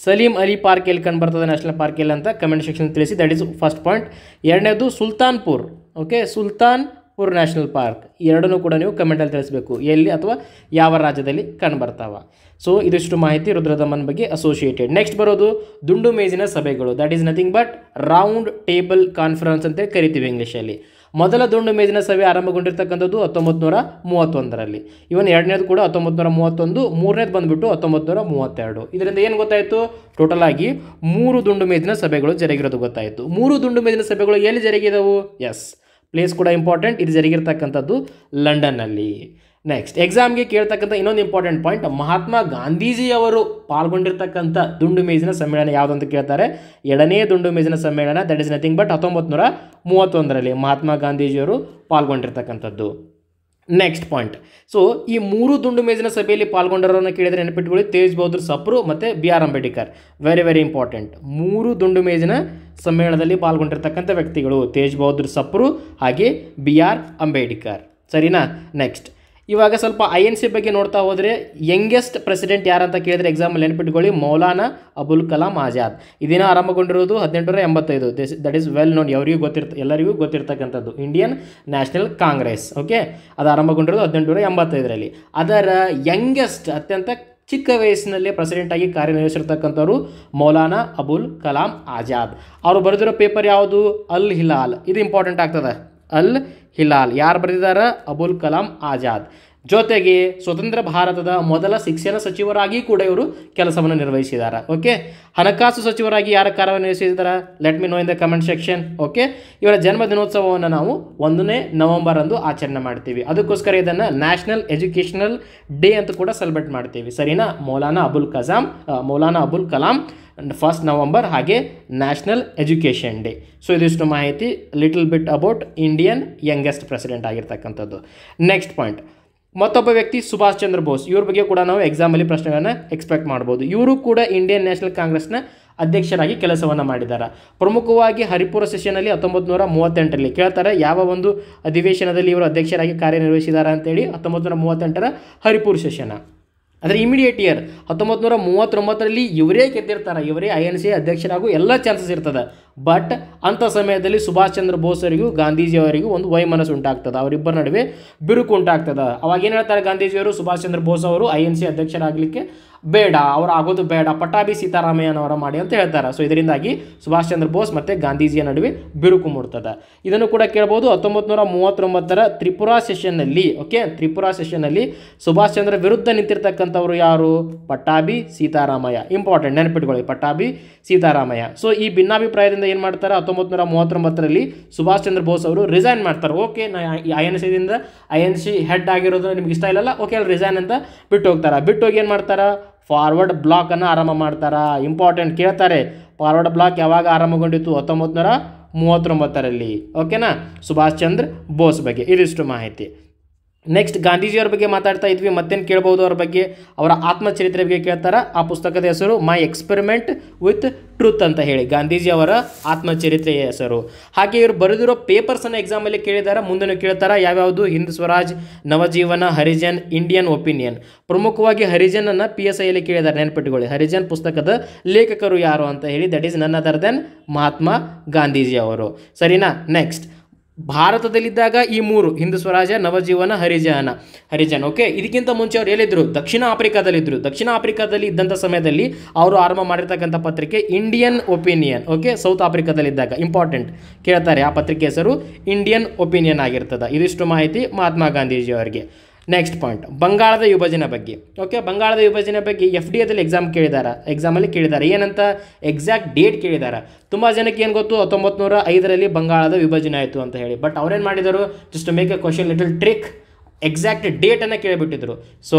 ಸಲೀಂ ಅಲಿ ಪಾರ್ಕ್ ಎಲ್ಲಿ ಕಂಡುಬರ್ತದೆ, ನ್ಯಾಷನಲ್ ಪಾರ್ಕ್ ಎಲ್ಲಿ ಅಂತ ಕಮೆಂಟ್ ಸೆಕ್ಷನ್ ತಿಳಿಸಿ. That is first point. ಎರಡನೇದು Sultanpur. Okay, Sultanpur national park. ಎರಡನ್ನೂ ಕೂಡ ನೀವು ಕಮೆಂಟಲ್ಲಿ ತಿಳಿಸಬೇಕು, ಎಲ್ಲಿ ಅಥವಾ ಯಾವ ರಾಜ್ಯದಲ್ಲಿ ಕಂಡುಬರ್ತಾವ. ಸೊ ಇದಿಷ್ಟು ಮಾಹಿತಿ ರುದ್ರದಮನ್ ಬಗ್ಗೆ ಅಸೋಸಿಯೇಟೆಡ್. ನೆಕ್ಸ್ಟ್ ಬರೋದು ದುಂಡು ಮೇಜಿನ ಸಭೆಗಳು, that is nothing but round table conference ಅಂತ ಕರಿತೀವಿ ಇಂಗ್ಲೀಷಲ್ಲಿ. ಮೊದಲ ದುಂಡು ಮೇಜಿನ ಸಭೆ ಆರಂಭಗೊಂಡಿರ್ತಕ್ಕಂಥದ್ದು 1931ರಲ್ಲಿ. ಇವನ್ ಎರಡನೇದು ಕೂಡ 1931, ಮೂರನೇದು ಬಂದುಬಿಟ್ಟು 1932. ಇದರಿಂದ ಏನು ಗೊತ್ತಾಯಿತು? ಟೋಟಲ್ ಆಗಿ 3 ದುಂಡು ಮೇಜಿನ ಸಭೆಗಳು ಜರುಗಿರೋದು ಗೊತ್ತಾಯಿತು. 3 ದುಂಡು ಮೇಜಿನ ಸಭೆಗಳು ಎಲ್ಲಿ ಜರುಗಿದವು? ಎಸ್, ಪ್ಲೇಸ್ ಕೂಡ ಇಂಪಾರ್ಟೆಂಟ್. ಇದು ಜರುಗಿರ್ತಕ್ಕಂಥದ್ದು ಲಂಡನ್ನಲ್ಲಿ. ನೆಕ್ಸ್ಟ್, ಎಕ್ಸಾಮ್ಗೆ ಕೇಳ್ತಕ್ಕಂಥ ಇನ್ನೊಂದು ಇಂಪಾರ್ಟೆಂಟ್ ಪಾಯಿಂಟ್, ಮಹಾತ್ಮ ಗಾಂಧೀಜಿಯವರು ಪಾಲ್ಗೊಂಡಿರ್ತಕ್ಕಂಥ ದುಂಡು ಮೇಜಿನ ಸಮ್ಮೇಳನ ಯಾವುದಂತ ಕೇಳ್ತಾರೆ. ಎರಡನೇ ದುಂಡು ಮೇಜಿನ ಸಮ್ಮೇಳನ, ದಟ್ ಈಸ್ ನಥಿಂಗ್ ಬಟ್ 1931ರಲ್ಲಿ ಮಹಾತ್ಮ ಗಾಂಧೀಜಿಯವರು ಪಾಲ್ಗೊಂಡಿರ್ತಕ್ಕಂಥದ್ದು. ನೆಕ್ಸ್ಟ್ ಪಾಯಿಂಟ್, ಸೊ ಈ 3 ದುಂಡು ಮೇಜಿನ ಸಭೆಯಲ್ಲಿ ಪಾಲ್ಗೊಂಡರನ್ನು ಕೇಳಿದರೆ ನೆನಪಿಟ್ಕೊಳ್ಳಿ, ತೇಜ್ ಬಹದ್ದೂರ್ ಸಪ್ರು ಮತ್ತು B.R. Ambedkar. Very very important. 3 ದುಂಡು ಮೇಜಿನ ಸಮ್ಮೇಳನದಲ್ಲಿ ಪಾಲ್ಗೊಂಡಿರ್ತಕ್ಕಂಥ ವ್ಯಕ್ತಿಗಳು ತೇಜ್ ಬಹದ್ದೂರ್ ಸಪ್ರು ಹಾಗೆ B.R. ಅಂಬೇಡ್ಕರ್. ಸರಿನಾ? ನೆಕ್ಸ್ಟ್, ಇವಾಗ ಸ್ವಲ್ಪ INC ಬಗ್ಗೆ ನೋಡ್ತಾ ಹೋದರೆ ಯಂಗೆಸ್ಟ್ ಪ್ರೆಸಿಡೆಂಟ್ ಯಾರಂತ ಕೇಳಿದರೆ ಎಕ್ಸಾಂಪಲ್ ನೆನಪಿಟ್ಕೊಳ್ಳಿ, ಮೌಲಾನಾ ಅಬುಲ್ ಕಲಾಂ ಆಜಾದ್. ಇದೇನೋ ಆರಂಭಗೊಂಡಿರೋದು 1885. ದಟ್ ಈಸ್ ವೆಲ್ ನೋನ್, ಎಲ್ಲರಿಗೂ ಗೊತ್ತಿರ್ತಕ್ಕಂಥದ್ದು. Indian National Congress. ಓಕೆ, ಅದು ಆರಂಭಗೊಂಡಿರೋದು 1885ರಲ್ಲಿ. ಅದರ ಯಂಗೆಸ್ಟ್, ಅತ್ಯಂತ ಚಿಕ್ಕ ವಯಸ್ಸಿನಲ್ಲೇ ಪ್ರೆಸಿಡೆಂಟ್ ಆಗಿ ಕಾರ್ಯನಿರ್ವಹಿಸಿರ್ತಕ್ಕಂಥವ್ರು ಮೌಲಾನಾ ಅಬುಲ್ ಕಲಾಂ ಆಜಾದ್. ಅವರು ಬರೆದಿರೋ ಪೇಪರ್ ಯಾವುದು? ಅಲ್ ಹಿಲಾಲ್. ಇದು ಇಂಪಾರ್ಟೆಂಟ್ ಆಗ್ತದೆ. ಅಲ್ ಹಿಲಾಲ್ ಯಾರು ಬರೆದಿದ್ದಾರೆ? ಅಬುಲ್ ಕಲಾಂ ಆಜಾದ್. ಜೊತೆಗೆ ಸ್ವತಂತ್ರ ಭಾರತದ ಮೊದಲ ಶಿಕ್ಷಣ ಸಚಿವರಾಗಿ ಕೂಡ ಇವರು ಕೆಲಸವನ್ನು ನಿರ್ವಹಿಸಿದ್ದಾರೆ. ಓಕೆ, ಹಣಕಾಸು ಸಚಿವರಾಗಿ ಯಾರ ಕಾರ್ಯನಿರ್ವಹಿಸಿದ್ದಾರೆ? Let me know in the comment section. Okay, ಇವರ ಜನ್ಮ ದಿನೋತ್ಸವವನ್ನು ನಾವು 1ನೇ ನವೆಂಬರ್ ಅಂದು ಆಚರಣೆ ಮಾಡ್ತೀವಿ. ಅದಕ್ಕೋಸ್ಕರ ಇದನ್ನು ನ್ಯಾಷನಲ್ ಎಜುಕೇಷನಲ್ ಡೇ ಅಂತ ಕೂಡ ಸೆಲೆಬ್ರೇಟ್ ಮಾಡ್ತೀವಿ. ಸರಿನಾ? ಮೌಲಾನಾ ಅಬುಲ್ ಕಲಾಂ 1st ನವಂಬರ್, ಹಾಗೆ ನ್ಯಾಷನಲ್ ಎಜುಕೇಷನ್ ಡೇ. ಸೊ ಇದಿಷ್ಟು ಮಾಹಿತಿ little bit about Indian youngest president ಆಗಿರ್ತಕ್ಕಂಥದ್ದು. ನೆಕ್ಸ್ಟ್ ಪಾಯಿಂಟ್, ಮತ್ತೊಬ್ಬ ವ್ಯಕ್ತಿ ಸುಭಾಷ್ ಚಂದ್ರ ಬೋಸ್. ಇವ್ರ ಬಗ್ಗೆ ಕೂಡ ನಾವು ಎಕ್ಸಾಮಲ್ಲಿ ಪ್ರಶ್ನೆಗಳನ್ನು ಎಕ್ಸ್ಪೆಕ್ಟ್ ಮಾಡ್ಬೋದು. ಇವರು ಕೂಡ ಇಂಡಿಯನ್ ನ್ಯಾಷನಲ್ ಕಾಂಗ್ರೆಸ್ನ ಅಧ್ಯಕ್ಷರಾಗಿ ಕೆಲಸವನ್ನು ಮಾಡಿದ್ದಾರೆ. ಪ್ರಮುಖವಾಗಿ ಹರಿಪುರ ಸೆಷನಲ್ಲಿ 1938ರಲ್ಲಿ ಕೇಳ್ತಾರೆ ಯಾವ ಒಂದು ಅಧಿವೇಶನದಲ್ಲಿ ಇವರು ಅಧ್ಯಕ್ಷರಾಗಿ ಕಾರ್ಯನಿರ್ವಹಿಸಿದ್ದಾರೆ ಅಂತೇಳಿ 1938ರ ಹರಿಪುರ ಸೆಷನ್. ಆದರೆ ಇಮಿಡಿಯೇಟ್ ಇಯರ್ 1939ರಲ್ಲಿ ಇವರೇ ಗೆದ್ದಿರ್ತಾರೆ, ಇವರೇ INC ಅಧ್ಯಕ್ಷರಾಗೂ ಎಲ್ಲ ಚಾನ್ಸಸ್ ಇರ್ತದೆ. ಬಟ್ ಅಂಥ ಸಮಯದಲ್ಲಿ ಸುಭಾಷ್ ಚಂದ್ರ ಬೋಸ್ ಅವರಿಗೂ ಗಾಂಧೀಜಿಯವರಿಗೂ ಒಂದು ವೈಮನಸ್ಸು ಉಂಟಾಗ್ತದೆ, ಅವರಿಬ್ಬರ ನಡುವೆ ಬಿರುಕು ಉಂಟಾಗ್ತದೆ. ಅವಾಗ ಏನು ಹೇಳ್ತಾರೆ ಗಾಂಧೀಜಿಯವರು, ಸುಭಾಷ್ ಚಂದ್ರ ಬೋಸ್ ಅವರು INC ಅಧ್ಯಕ್ಷರಾಗಲಿಕ್ಕೆ ಬೇಡ, ಅವರು ಆಗೋದು ಬೇಡ, ಪಟ್ಟಾಭಿ ಸೀತಾರಾಮಯ್ಯನವರ ಮಾಡಿ ಅಂತ ಹೇಳ್ತಾರೆ. ಸೊ ಇದರಿಂದಾಗಿ ಸುಭಾಷ್ ಚಂದ್ರ ಬೋಸ್ ಮತ್ತು ಗಾಂಧೀಜಿಯ ನಡುವೆ ಬಿರುಕು ಮೂಡ್ತದೆ. ಇದನ್ನು ಕೂಡ ಕೇಳ್ಬೋದು. 1939ರ ತ್ರಿಪುರಾ ಸೆಷನ್ನಲ್ಲಿ ತ್ರಿಪುರಾ ಸೆಷನ್ನಲ್ಲಿ ಸುಭಾಷ್ ಚಂದ್ರ ವಿರುದ್ಧ ನಿಂತಿರ್ತಕ್ಕಂಥವ್ರು ಯಾರು? ಪಟ್ಟಾಭಿ ಸೀತಾರಾಮಯ್ಯ. ಇಂಪಾರ್ಟೆಂಟ್, ನೆನಪಿಟ್ಕೊಳ್ಳಿ, ಪಟ್ಟಾಭಿ ಸೀತಾರಾಮಯ್ಯ. ಸೊ ಈ ಭಿನ್ನಾಭಿಪ್ರಾಯದಿಂದ ಏನು ಮಾಡ್ತಾರೆ, 1939ರಲ್ಲಿ ಸುಭಾಷ್ ಚಂದ್ರ ಬೋಸ್ ಅವರು ರಿಸೈನ್ ಮಾಡ್ತಾರೆ. ಓಕೆ, ನಾ INC ಹೆಡ್ ಆಗಿರೋದು ನಿಮ್ಗೆ ಇಷ್ಟ ಇಲ್ಲಲ್ಲ, ಓಕೆ ಅಲ್ಲಿ ರಿಸೈನ್ ಅಂತ ಬಿಟ್ಟು ಹೋಗ್ತಾರೆ. ಬಿಟ್ಟು ಹೋಗಿ ಏನು ಮಾಡ್ತಾರೆ, ಫಾರ್ವರ್ಡ್ ಬ್ಲಾಕನ್ನು ಆರಂಭ ಮಾಡ್ತಾರೆ. ಇಂಪಾರ್ಟೆಂಟ್, ಕೇಳ್ತಾರೆ, ಫಾರ್ವರ್ಡ್ ಬ್ಲಾಕ್ ಯಾವಾಗ ಆರಂಭಗೊಂಡಿತ್ತು? 1939ರಲ್ಲಿ. ಓಕೆನಾ, ಸುಭಾಷ್ ಚಂದ್ರ ಬೋಸ್ ಬಗ್ಗೆ ಇದಿಷ್ಟು ಮಾಹಿತಿ. ನೆಕ್ಸ್ಟ್ ಗಾಂಧೀಜಿಯವ್ರ ಬಗ್ಗೆ ಮಾತಾಡ್ತಾ ಇದ್ವಿ, ಮತ್ತೇನು ಕೇಳ್ಬೋದು ಅವ್ರ ಬಗ್ಗೆ? ಅವರ ಆತ್ಮಚರಿತ್ರೆ ಬಗ್ಗೆ ಕೇಳ್ತಾರೆ. ಆ ಪುಸ್ತಕದ ಹೆಸರು ಮೈ ಎಕ್ಸ್ಪೆರಿಮೆಂಟ್ ವಿತ್ ಟ್ರೂತ್ ಅಂತ ಹೇಳಿ, ಗಾಂಧೀಜಿ ಅವರ ಆತ್ಮಚರಿತ್ರೆಯ ಹೆಸರು. ಹಾಗೆ ಇವರು ಬರೆದಿರೋ ಪೇಪರ್ಸನ್ನು ಎಕ್ಸಾಮಲ್ಲಿ ಕೇಳಿದ್ದಾರೆ, ಮುಂದೆ ಕೇಳ್ತಾರೆ. ಯಾವ್ಯಾವುದು? Hind Swaraj, Navajivan, Harijan, Indian Opinion. ಪ್ರಮುಖವಾಗಿ ಹರಿಜನನ್ನು PSIಯಲ್ಲಿ ಕೇಳಿದ್ದಾರೆ, ನೆನಪಿಟ್ಟುಕೊಳ್ಳಿ. ಹರಿಜನ್ ಪುಸ್ತಕದ ಲೇಖಕರು ಯಾರು ಅಂತ ಹೇಳಿ, that is none other than Mahatma Gandhiji ಅವರು. ಸರಿನಾ? ನೆಕ್ಸ್ಟ್, ಭಾರತದಲ್ಲಿದ್ದಾಗ ಈ ಮೂರು, ಹಿಂದೂ ಸ್ವರಾಜ, ನವಜೀವನ, ಹರಿಜನ್. ಓಕೆ, ಇದಕ್ಕಿಂತ ಮುಂಚೆ ಅವ್ರು ಎಲ್ಲಿದ್ದರು? ದಕ್ಷಿಣ ಆಫ್ರಿಕಾದಲ್ಲಿದ್ದರು. ದಕ್ಷಿಣ ಆಫ್ರಿಕಾದಲ್ಲಿ ಇದ್ದಂಥ ಸಮಯದಲ್ಲಿ ಅವರು ಆರಂಭ ಮಾಡಿರ್ತಕ್ಕಂಥ ಪತ್ರಿಕೆ ಇಂಡಿಯನ್ ಒಪಿನಿಯನ್. ಓಕೆ, ಸೌತ್ ಆಫ್ರಿಕಾದಲ್ಲಿದ್ದಾಗ. ಇಂಪಾರ್ಟೆಂಟ್, ಕೇಳ್ತಾರೆ, ಆ ಪತ್ರಿಕೆ ಹೆಸರು ಇಂಡಿಯನ್ ಒಪಿನಿಯನ್ ಆಗಿರ್ತದೆ. ಇದಿಷ್ಟು ಮಾಹಿತಿ ಮಹಾತ್ಮ ಗಾಂಧೀಜಿ ಅವರಿಗೆ. ನೆಕ್ಸ್ಟ್ ಪಾಯಿಂಟ್, ಬಂಗಾಳದ ವಿಭಜನೆ ಬಗ್ಗೆ. ಓಕೆ, ಬಂಗಾಳದ ವಿಭಜನೆ ಬಗ್ಗೆ FDAದಲ್ಲಿ ಎಕ್ಸಾಮಲ್ಲಿ ಕೇಳಿದ್ದಾರೆ. ಏನಂತ ಎಕ್ಸಾಕ್ಟ್ ಡೇಟ್ ಕೇಳಿದ್ದಾರೆ. ತುಂಬ ಜನಕ್ಕೆ ಏನು ಗೊತ್ತು, 1905ರಲ್ಲಿ ಬಂಗಾಳದ ವಿಭಜನೆ ಆಯಿತು ಅಂತ ಹೇಳಿ. ಬಟ್ ಅವ್ರೇನು ಮಾಡಿದರು, just make a question little trick, exact ಡೇಟನ್ನು ಕೇಳಿಬಿಟ್ಟಿದ್ರು. ಸೊ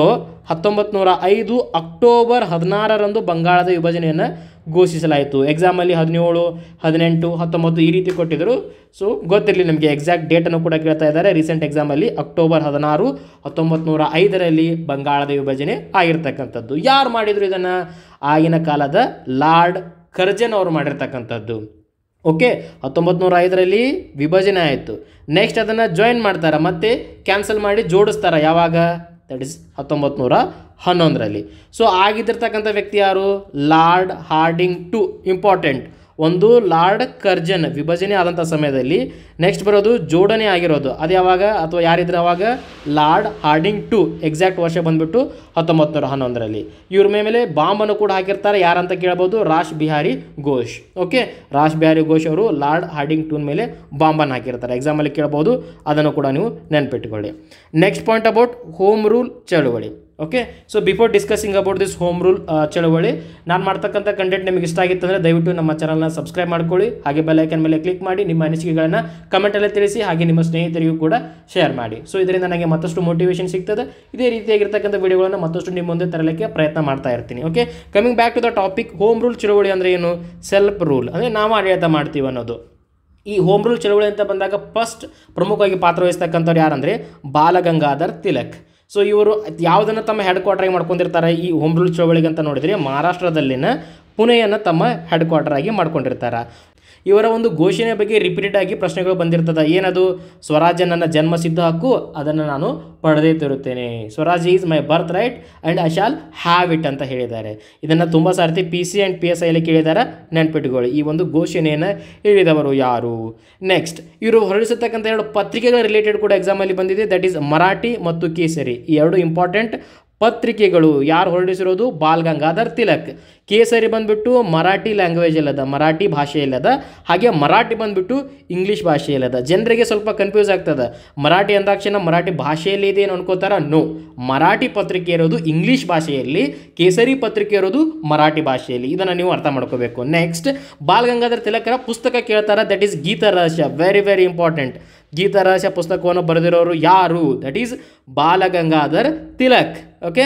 1905 ಅಕ್ಟೋಬರ್ 16ರಂದು ಬಂಗಾಳದ ವಿಭಜನೆಯನ್ನು ಘೋಷಿಸಲಾಯಿತು. ಎಕ್ಸಾಮಲ್ಲಿ 17, 18, 19 ಈ ರೀತಿ ಕೊಟ್ಟಿದ್ದರು. ಸೊ ಗೊತ್ತಿರಲಿ ನಿಮಗೆ, ಎಕ್ಸಾಕ್ಟ್ ಡೇಟನ್ನು ಕೂಡ ಕೇಳ್ತಾ ಇದ್ದಾರೆ. ರೀಸೆಂಟ್ ಎಕ್ಸಾಮಲ್ಲಿ ಅಕ್ಟೋಬರ್ 16, 1905ರಲ್ಲಿ ಬಂಗಾಳದ ವಿಭಜನೆ ಆಗಿರ್ತಕ್ಕಂಥದ್ದು. ಯಾರು ಮಾಡಿದರು ಇದನ್ನು? ಆಗಿನ ಕಾಲದ ಲಾರ್ಡ್ ಕರ್ಜನ್ ಅವರು ಮಾಡಿರ್ತಕ್ಕಂಥದ್ದು. ಓಕೆ, 1905ರಲ್ಲಿ ವಿಭಜನೆ ಆಯಿತು. ನೆಕ್ಸ್ಟ್ ಅದನ್ನು ಜಾಯಿನ್ ಮಾಡ್ತಾರೆ, ಮತ್ತೆ ಕ್ಯಾನ್ಸಲ್ ಮಾಡಿ ಜೋಡಿಸ್ತಾರೆ. ಯಾವಾಗ? ದಟ್ ಇಸ್ 1911ರಲ್ಲಿ. ಸೊ ಆಗಿದ್ದಿರ್ತಕ್ಕಂಥ ವ್ಯಕ್ತಿ ಯಾರು? Lord Hardinge two. ಇಂಪಾರ್ಟೆಂಟ್, ಒಂದು ಲಾರ್ಡ್ ಕರ್ಜನ್ ವಿಭಜನೆ ಆದಂಥ ಸಮಯದಲ್ಲಿ. ನೆಕ್ಸ್ಟ್ ಬರೋದು ಜೋಡಣೆ ಆಗಿರೋದು, ಅದು ಯಾವಾಗ ಅಥವಾ ಯಾರಿದ್ರು ಅವಾಗ? Lord Hardinge to. ಎಕ್ಸಾಕ್ಟ್ ವರ್ಷ ಬಂದುಬಿಟ್ಟು 1911ರಲ್ಲಿ. ಇವ್ರ ಮೇಲೆ ಬಾಂಬನ್ನು ಕೂಡ ಹಾಕಿರ್ತಾರೆ. ಯಾರಂತ ಕೇಳ್ಬೋದು? ರಾಶ್ ಬಿಹಾರಿ ಘೋಷ್. ಓಕೆ, ರಾಶ್ ಬಿಹಾರಿ ಘೋಷ್ ಅವರು ಲಾರ್ಡ್ ಹಾರ್ಡಿಂಗ್ ಟೂನ್ ಮೇಲೆ ಬಾಂಬನ್ನು ಹಾಕಿರ್ತಾರೆ. ಎಕ್ಸಾಮಲ್ಲಿ ಕೇಳ್ಬೋದು, ಅದನ್ನು ಕೂಡ ನೀವು ನೆನಪಿಟ್ಕೊಳ್ಳಿ. Next point about home rule ಚಳುವಳಿ. Okay, so before discussing about this home rule ಚಳುವಳಿ, ನಾನು ಮಾಡ್ತಕ್ಕಂಥ ಕಂಟೆಂಟ್ ನಿಮಗೆ ಇಷ್ಟ ಆಗಿತ್ತಂದರೆ ದಯವಿಟ್ಟು ನಮ್ಮ ಚಾನಲ್ನ ಸಬ್ಸ್ಕ್ರೈಬ್ ಮಾಡ್ಕೊಳ್ಳಿ. ಹಾಗೆ ಬೆಲ್ ಐಕನ್ ಮೇಲೆ ಕ್ಲಿಕ್ ಮಾಡಿ ನಿಮ್ಮ ಅನಿಸಿಕೆಗಳನ್ನು ಕಮೆಂಟಲ್ಲಿ ತಿಳಿಸಿ. ಹಾಗೆ ನಿಮ್ಮ ಸ್ನೇಹಿತರಿಗೂ ಕೂಡ ಶೇರ್ ಮಾಡಿ. ಸೊ ಇದರಿಂದ ನನಗೆ ಮತ್ತಷ್ಟು ಮೋಟಿವೇಶನ್ ಸಿಗ್ತದೆ. ಇದೇ ರೀತಿಯಾಗಿರ್ತಕ್ಕಂಥ ವಿಡಿಯೋಗಳನ್ನು ಮತ್ತಷ್ಟು ನಿಮ್ಮ ಮುಂದೆ ತರಲಿಕ್ಕೆ ಪ್ರಯತ್ನ ಮಾಡ್ತಾ ಇರ್ತೀನಿ. Okay, coming back to the topic, home rule ಚಳುವಳಿ ಅಂದರೆ ಏನು? ಸೆಲ್ಫ್ ರೂಲ್ ಅಂದರೆ ನಾವು ಆಡಳಿತ ಮಾಡ್ತೀವಿ ಅನ್ನೋದು. ಈ ಹೋಮ್ ರೂಲ್ ಚಳುವಳಿ ಅಂತ ಬಂದಾಗ ಫಸ್ಟ್ ಪ್ರಮುಖವಾಗಿ ಪಾತ್ರ ವಹಿಸ್ತಕ್ಕಂಥವ್ರು ಯಾರಂದರೆ ಬಾಲಗಂಗಾಧರ್ ತಿಲಕ್. ಸೊ ಇವರು ಯಾವುದನ್ನು ತಮ್ಮ ಹೆಡ್ ಕ್ವಾರ್ಟರ್ ಆಗಿ ಮಾಡ್ಕೊಂಡಿರ್ತಾರೆ ಈ ಹೋಮ್ ರೂಲ್ ಚಳವಳಿಗೆ ಅಂತ ನೋಡಿದರೆ, ಮಹಾರಾಷ್ಟ್ರದಲ್ಲಿನ ಪುಣೆಯನ್ನು ತಮ್ಮ ಹೆಡ್ ಕ್ವಾರ್ಟರ್ ಆಗಿ ಮಾಡ್ಕೊಂಡಿರ್ತಾರೆ. ಇವರ ಒಂದು ಘೋಷಣೆ ಬಗ್ಗೆ ರಿಪೀಟೆಡ್ ಆಗಿ ಪ್ರಶ್ನೆಗಳು ಬಂದಿರ್ತದೆ. ಏನದು? ಸ್ವರಾಜ್ಯ ನನ್ನ ಜನ್ಮಸಿದ್ಧ ಹಕ್ಕು, ಅದನ್ನು ನಾನು ಪಡೆದೇ ತಿರುತ್ತೇನೆ. Swaraj is my birth right and I shall have it ಅಂತ ಹೇಳಿದ್ದಾರೆ. ಇದನ್ನು ತುಂಬ ಸಾರ್ತಿ PC ಆ್ಯಂಡ್ PSIಯಲ್ಲಿ ಕೇಳಿದ್ದಾರೆ, ನೆನ್ಪಿಟ್ಟುಕೊಳ್ಳಿ. ಈ ಒಂದು ಘೋಷಣೆಯನ್ನು ಹೇಳಿದವರು ಯಾರು? ನೆಕ್ಸ್ಟ್, ಇವರು ಹೊರಡಿಸತಕ್ಕಂಥ 2 ಪತ್ರಿಕೆಗಳ ರಿಲೇಟೆಡ್ ಕೂಡ ಎಕ್ಸಾಮಲ್ಲಿ ಬಂದಿದೆ. ದಟ್ ಈಸ್ ಮರಾಠಿ ಮತ್ತು ಕೇಸರಿ. ಈ 2 ಇಂಪಾರ್ಟೆಂಟ್ ಪತ್ರಿಕೆಗಳು. ಯಾರು ಹೊರಡಿಸಿರೋದು? ಬಾಲ್ ಗಂಗಾಧರ್ ತಿಲಕ್. ಕೇಸರಿ ಬಂದುಬಿಟ್ಟು ಮರಾಠಿ ಲ್ಯಾಂಗ್ವೇಜಲ್ಲದ, ಮರಾಠಿ ಭಾಷೆಯಲ್ಲದ. ಹಾಗೆ ಮರಾಠಿ ಬಂದುಬಿಟ್ಟು ಇಂಗ್ಲೀಷ್ ಭಾಷೆಯಲ್ಲದ. ಜನರಿಗೆ ಸ್ವಲ್ಪ ಕನ್ಫ್ಯೂಸ್ ಆಗ್ತದೆ. ಮರಾಠಿ ಅಂದಾಕ್ಷಣ ಮರಾಠಿ ಭಾಷೆಯಲ್ಲಿ ಇದೆ ಏನು ಅನ್ಕೋತಾರ? ನೋ, ಮರಾಠಿ ಪತ್ರಿಕೆ ಇರೋದು ಇಂಗ್ಲೀಷ್ ಭಾಷೆಯಲ್ಲಿ, ಕೇಸರಿ ಪತ್ರಿಕೆ ಇರೋದು ಮರಾಠಿ ಭಾಷೆಯಲ್ಲಿ. ಇದನ್ನು ನೀವು ಅರ್ಥ ಮಾಡ್ಕೋಬೇಕು. ನೆಕ್ಸ್ಟ್, ಬಾಲ್ ಗಂಗಾಧರ್ ತಿಲಕರ ಪುಸ್ತಕ ಕೇಳ್ತಾರೆ. That is Gitarahasya. Very very important. Gitarahasya ಪುಸ್ತಕವನ್ನು ಬರೆದಿರೋರು ಯಾರು? That is Balgangadhar Tilak. Okay,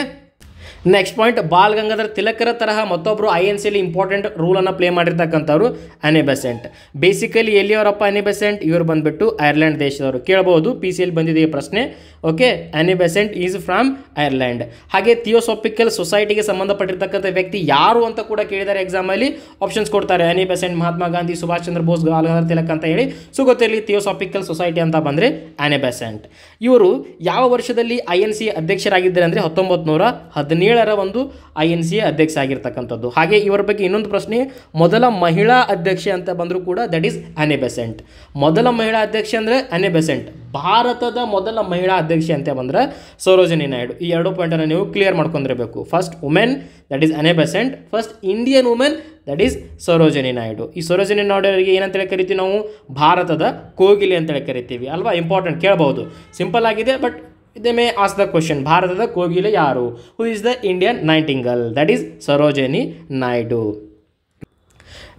next point, Bal Gangadhar ತಿಲಕರ ತರಹ ಮತ್ತೊಬ್ಬರು INCಯಲ್ಲಿ ಇಂಪಾರ್ಟೆಂಟ್ ರೂಲನ್ನು ಪ್ಲೇ ಮಾಡಿರ್ತಕ್ಕಂಥವ್ರು ಅನಿ ಬೆಸೆಂಟ್. ಬೇಸಿಕಲಿ ಎಲ್ಲಿಯವರಪ್ಪ ಅನಿ ಬೆಸೆಂಟ್? ಇವರು ಬಂದುಬಿಟ್ಟು ಐರ್ಲೆಂಡ್ ದೇಶದವರು. ಕೇಳಬಹುದು, PCಯಲ್ಲಿ ಬಂದಿದೆ ಈ ಪ್ರಶ್ನೆ. ಓಕೆ, ಆನಿ ಬೆಸೆಂಟ್ ಈಸ್ ಫ್ರಮ್ ಐರ್ಲೆಂಡ್. ಹಾಗೆ ಥಿಯೋಸಾಫಿಕಲ್ ಸೊಸೈಟಿಗೆ ಸಂಬಂಧಪಟ್ಟಿರ್ತಕ್ಕಂಥ ವ್ಯಕ್ತಿ ಯಾರು ಅಂತ ಕೂಡ ಕೇಳಿದ್ದಾರೆ ಎಕ್ಸಾಮಲ್ಲಿ. ಆಪ್ಷನ್ಸ್ ಕೊಡ್ತಾರೆ, ಆನಿ ಬೆಸೆಂಟ್, ಮಹಾತ್ಮ ಗಾಂಧಿ, ಸುಭಾಷ್ ಚಂದ್ರ ಬೋಸ್, ಗಂಗಾಧರ ತಿಲಕ್ ಅಂತ ಹೇಳಿ. ಸೊ ಗೊತ್ತಿರಲಿ, ಥಿಯೋಸಾಫಿಕಲ್ ಸೊಸೈಟಿ ಅಂತ ಬಂದರೆ ಆನಿ ಬೆಸೆಂಟ್. ಇವರು ಯಾವ ವರ್ಷದಲ್ಲಿ INC ಅಧ್ಯಕ್ಷರಾಗಿದ್ದಾರೆ ಅಂದರೆ 1917ರ ಒಂದು INC ಅಧ್ಯಕ್ಷ ಆಗಿರ್ತಕ್ಕಂಥದ್ದು. ಹಾಗೆ ಇವರ ಬಗ್ಗೆ ಇನ್ನೊಂದು ಪ್ರಶ್ನೆ, ಮೊದಲ ಮಹಿಳಾ ಅಧ್ಯಕ್ಷೆ ಅಂತ ಬಂದರೂ ಕೂಡ ದಟ್ ಈಸ್ ಆನಿ ಬೆಸೆಂಟ್. ಮೊದಲ ಮಹಿಳಾ ಅಧ್ಯಕ್ಷೆ ಅಂದರೆ ಆನಿ ಬೆಸೆಂಟ್. ಭಾರತದ ಮೊದಲ ಮಹಿಳಾ ಅಧ್ಯಕ್ಷೆ ಅಂತ ಬಂದರೆ ಸರೋಜಿನಿ ನಾಯ್ಡು. ಈ ಎರಡು ಪಾಯಿಂಟನ್ನು ನೀವು ಕ್ಲಿಯರ್ ಮಾಡ್ಕೊಂಡಿರಬೇಕು. First women that is Annie Besant, first Indian women that is Sarojini Naidu. ಈ ಸರೋಜಿನಿ ನಾಯ್ಡು ಅವರಿಗೆ ಏನಂತೇಳಿ ಕರಿತೀವಿ ನಾವು? ಭಾರತದ ಕೋಗಿಲೆ ಅಂತೇಳಿ ಕರಿತೀವಿ ಅಲ್ವಾ? ಇಂಪಾರ್ಟೆಂಟ್, ಕೇಳಬಹುದು, ಸಿಂಪಲ್ ಆಗಿದೆ, but they may ask the question, ಭಾರತದ ಕೋಗಿಲೆ ಯಾರು? Who is the Indian nightingale? That is Sarojini Naidu.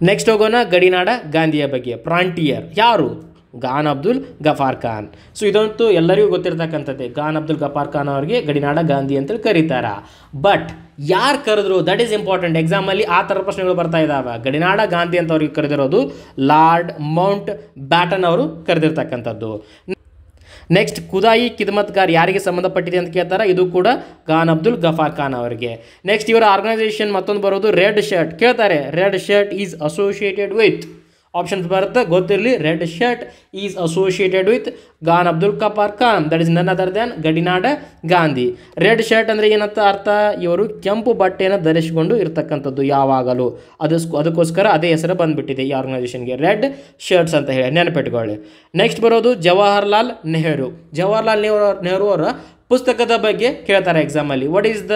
Next ಹೋಗೋಣ ಗಡಿನಾಡ ಗಾಂಧಿಯ ಬಗ್ಗೆ. ಫ್ರಾಂಟಿಯರ್ ಯಾರು? ಖಾನ್ ಅಬ್ದುಲ್ ಗಫಾರ್ ಖಾನ್. ಸೊ ಇದಂತೂ ಎಲ್ಲರಿಗೂ ಗೊತ್ತಿರ್ತಕ್ಕಂಥದ್ದೇ. ಖಾನ್ ಅಬ್ದುಲ್ ಗಫಾರ್ ಖಾನ್ ಅವರಿಗೆ ಗಡಿನಾಡ ಗಾಂಧಿ ಅಂತೇಳಿ ಕರೀತಾರ. ಬಟ್ ಯಾರು ಕರೆದ್ರು? That is important. ಎಕ್ಸಾಮಲ್ಲಿ ಆ ಥರ ಪ್ರಶ್ನೆಗಳು ಬರ್ತಾ ಇದ್ದಾವೆ. ಗಡಿನಾಡ ಗಾಂಧಿ ಅಂತ ಅವ್ರಿಗೆ ಕರೆದಿರೋದು ಲಾರ್ಡ್ ಮೌಂಟ್ ಬ್ಯಾಟನ್ ಅವರು ಕರೆದಿರ್ತಕ್ಕಂಥದ್ದು. ನೆಕ್ಸ್ಟ್ ಖುದಾಯಿ ಖಿದ್ಮತ್ಗಾರ್ ಯಾರಿಗೆ ಸಂಬಂಧಪಟ್ಟಿದೆ ಅಂತ ಕೇಳ್ತಾರೆ? ಇದು ಕೂಡ ಖಾನ್ ಅಬ್ದುಲ್ ಗಫಾರ್ ಖಾನ್ ಅವರಿಗೆ. ನೆಕ್ಸ್ಟ್ ಇವರ ಆರ್ಗನೈಸೇಷನ್ ಮತ್ತೊಂದು ಬರೋದು ರೆಡ್ ಶರ್ಟ್. ಕೇಳ್ತಾರೆ, red shirt is associated with, options ಬರುತ್ತೆ, ಗೊತ್ತಿರಲಿ. Red shirt is associated with Khan Abdul Gaffar Khan, that is ನನ್ ಅದರ್ ದ್ಯಾನ್ ಗಡಿನಾಡ ಗಾಂಧಿ. ರೆಡ್ ಶರ್ಟ್ ಅಂದರೆ ಏನಂತ ಅರ್ಥ? ಇವರು ಕೆಂಪು ಬಟ್ಟೆಯನ್ನು ಧರಿಸಿಕೊಂಡು ಇರ್ತಕ್ಕಂಥದ್ದು ಯಾವಾಗಲೂ. ಅದಕ್ಕೋಸ್ಕರ ಅದೇ ಹೆಸರು ಬಂದುಬಿಟ್ಟಿದೆ ಈ ಆರ್ಗನೈಸೇಷನ್ಗೆ, ರೆಡ್ ಶರ್ಟ್ಸ್ ಅಂತ ಹೇಳಿ ನೆನಪಿಟ್ಕೊಳ್ಳಿ. ನೆಕ್ಸ್ಟ್ ಬರೋದು ಜವಾಹರ್ಲಾಲ್ ನೆಹರು. ಜವಾಹರ್ಲಾಲ್ ನೆಹರು ಅವರ ಪುಸ್ತಕದ ಬಗ್ಗೆ ಕೇಳ್ತಾರೆ ಎಕ್ಸಾಮಲ್ಲಿ. What is the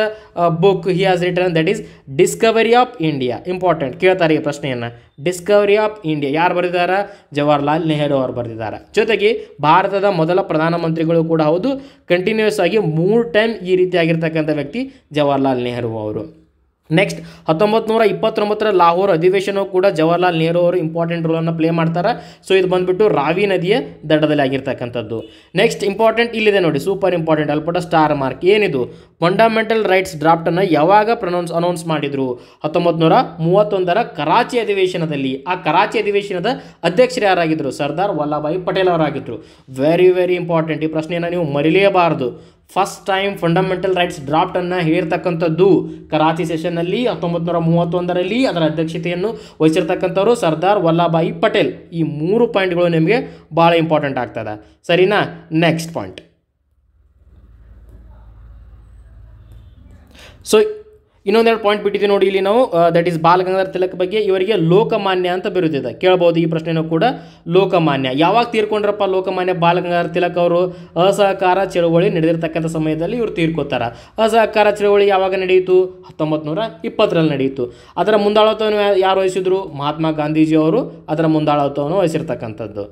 book he has written? That is Discovery of India. Important, ಕೇಳ್ತಾರೆ ಈ ಪ್ರಶ್ನೆಯನ್ನು. ಡಿಸ್ಕವರಿ ಆಫ್ ಇಂಡಿಯಾ ಯಾರು ಬರೆದಿದ್ದಾರೆ? ಜವಾಹರ್ಲಾಲ್ ನೆಹರು ಅವರು ಬರೆದಿದ್ದಾರೆ. ಜೊತೆಗೆ ಭಾರತದ ಮೊದಲ ಪ್ರಧಾನಮಂತ್ರಿಗಳು ಕೂಡ ಹೌದು. ಕಂಟಿನ್ಯೂಸ್ ಆಗಿ 3 ಟೈಮ್ ಈ ರೀತಿಯಾಗಿರ್ತಕ್ಕಂಥ ವ್ಯಕ್ತಿ ಜವಾಹರ್ಲಾಲ್ ನೆಹರು ಅವರು. ನೆಕ್ಸ್ಟ್ 1929ರ ಲಾಹೋರ್ ಅಧಿವೇಶನವು ಕೂಡ ಜವಾಹರ್ಲಾಲ್ ನೆಹರು ಅವರು ಇಂಪಾರ್ಟೆಂಟ್ ರೋಲನ್ನು ಪ್ಲೇ ಮಾಡ್ತಾರೆ. ಸೊ ಇದು ಬಂದುಬಿಟ್ಟು ರಾವಿ ನದಿಯ ದಡದಲ್ಲಿ ಆಗಿರ್ತಕ್ಕಂಥದ್ದು. ನೆಕ್ಸ್ಟ್ ಇಂಪಾರ್ಟೆಂಟ್ ಇಲ್ಲಿದೆ ನೋಡಿ, ಸೂಪರ್ ಇಂಪಾರ್ಟೆಂಟ್, ಅಲ್ಪಟ ಸ್ಟಾರ್ ಮಾರ್ಕ್. ಏನಿದು? ಫಂಡಮೆಂಟಲ್ ರೈಟ್ಸ್ ಡ್ರಾಫ್ಟನ್ನು ಯಾವಾಗ ಅನೌನ್ಸ್ ಮಾಡಿದರು? 1931ರ ಕರಾಚಿ ಅಧಿವೇಶನದಲ್ಲಿ. ಆ ಕರಾಚಿ ಅಧಿವೇಶನದ ಅಧ್ಯಕ್ಷರು ಯಾರಾಗಿದ್ದರು? ಸರ್ದಾರ್ ವಲ್ಲಭಾಯಿ ಪಟೇಲ್ ಅವರಾಗಿದ್ದರು. Very very important. ಈ ಪ್ರಶ್ನೆಯನ್ನು ನೀವು ಮರಿಲೇಬಾರದು. ಫಸ್ಟ್ ಟೈಮ್ ಫಂಡಮೆಂಟಲ್ ರೈಟ್ಸ್ ಡ್ರಾಫ್ಟನ್ನು ಹೇಳಿರ್ತಕ್ಕಂಥದ್ದು ಕರಾಚಿ ಸೆಷನ್ನಲ್ಲಿ 1931ರಲ್ಲಿ. ಅದರ ಅಧ್ಯಕ್ಷತೆಯನ್ನು ವಹಿಸಿರ್ತಕ್ಕಂಥವ್ರು ಸರ್ದಾರ್ ವಲ್ಲಭಾಯಿ ಪಟೇಲ್. ಈ 3 ಪಾಯಿಂಟ್ಗಳು ನಿಮಗೆ ಭಾಳ ಇಂಪಾರ್ಟೆಂಟ್ ಆಗ್ತದೆ, ಸರಿನಾ? Next point. ಸೊ ಇನ್ನೊಂದೆರಡು ಪಾಯಿಂಟ್ ಬಿಟ್ಟಿದೆ ನೋಡಿ ಇಲ್ಲಿ ನಾವು. ದಟ್ ಈಸ್ ಬಾಲ ಗಂಗಾಧರ ತಿಲಕ್ ಬಗ್ಗೆ. ಇವರಿಗೆ ಲೋಕಮಾನ್ಯ ಅಂತ ಬಿರುದಿದೆ. ಕೇಳಬಹುದು ಈ ಪ್ರಶ್ನೆನೂ ಕೂಡ. ಲೋಕಮಾನ್ಯ ಯಾವಾಗ ತೀರ್ಕೊಂಡ್ರಪ್ಪ? ಲೋಕಮಾನ್ಯ ಬಾಲ ಗಂಗಾಧರ ತಿಲಕ್ ಅವರು ಅಸಹಕಾರ ಚಳವಳಿ ನಡೆದಿರ್ತಕ್ಕಂಥ ಸಮಯದಲ್ಲಿ ಇವರು ತೀರ್ಕೋತಾರೆ. ಅಸಹಕಾರ ಚಳವಳಿ ಯಾವಾಗ ನಡೆಯಿತು? 1920ರಲ್ಲಿ ನಡೆಯಿತು. ಅದರ ಮುಂದಾಳತ್ವವನ್ನು ಯಾರು ವಹಿಸಿದ್ರು? ಮಹಾತ್ಮ ಗಾಂಧೀಜಿ ಅವರು ಅದರ ಮುಂದಾಳತ್ವವನ್ನು ವಹಿಸಿರ್ತಕ್ಕಂಥದ್ದು.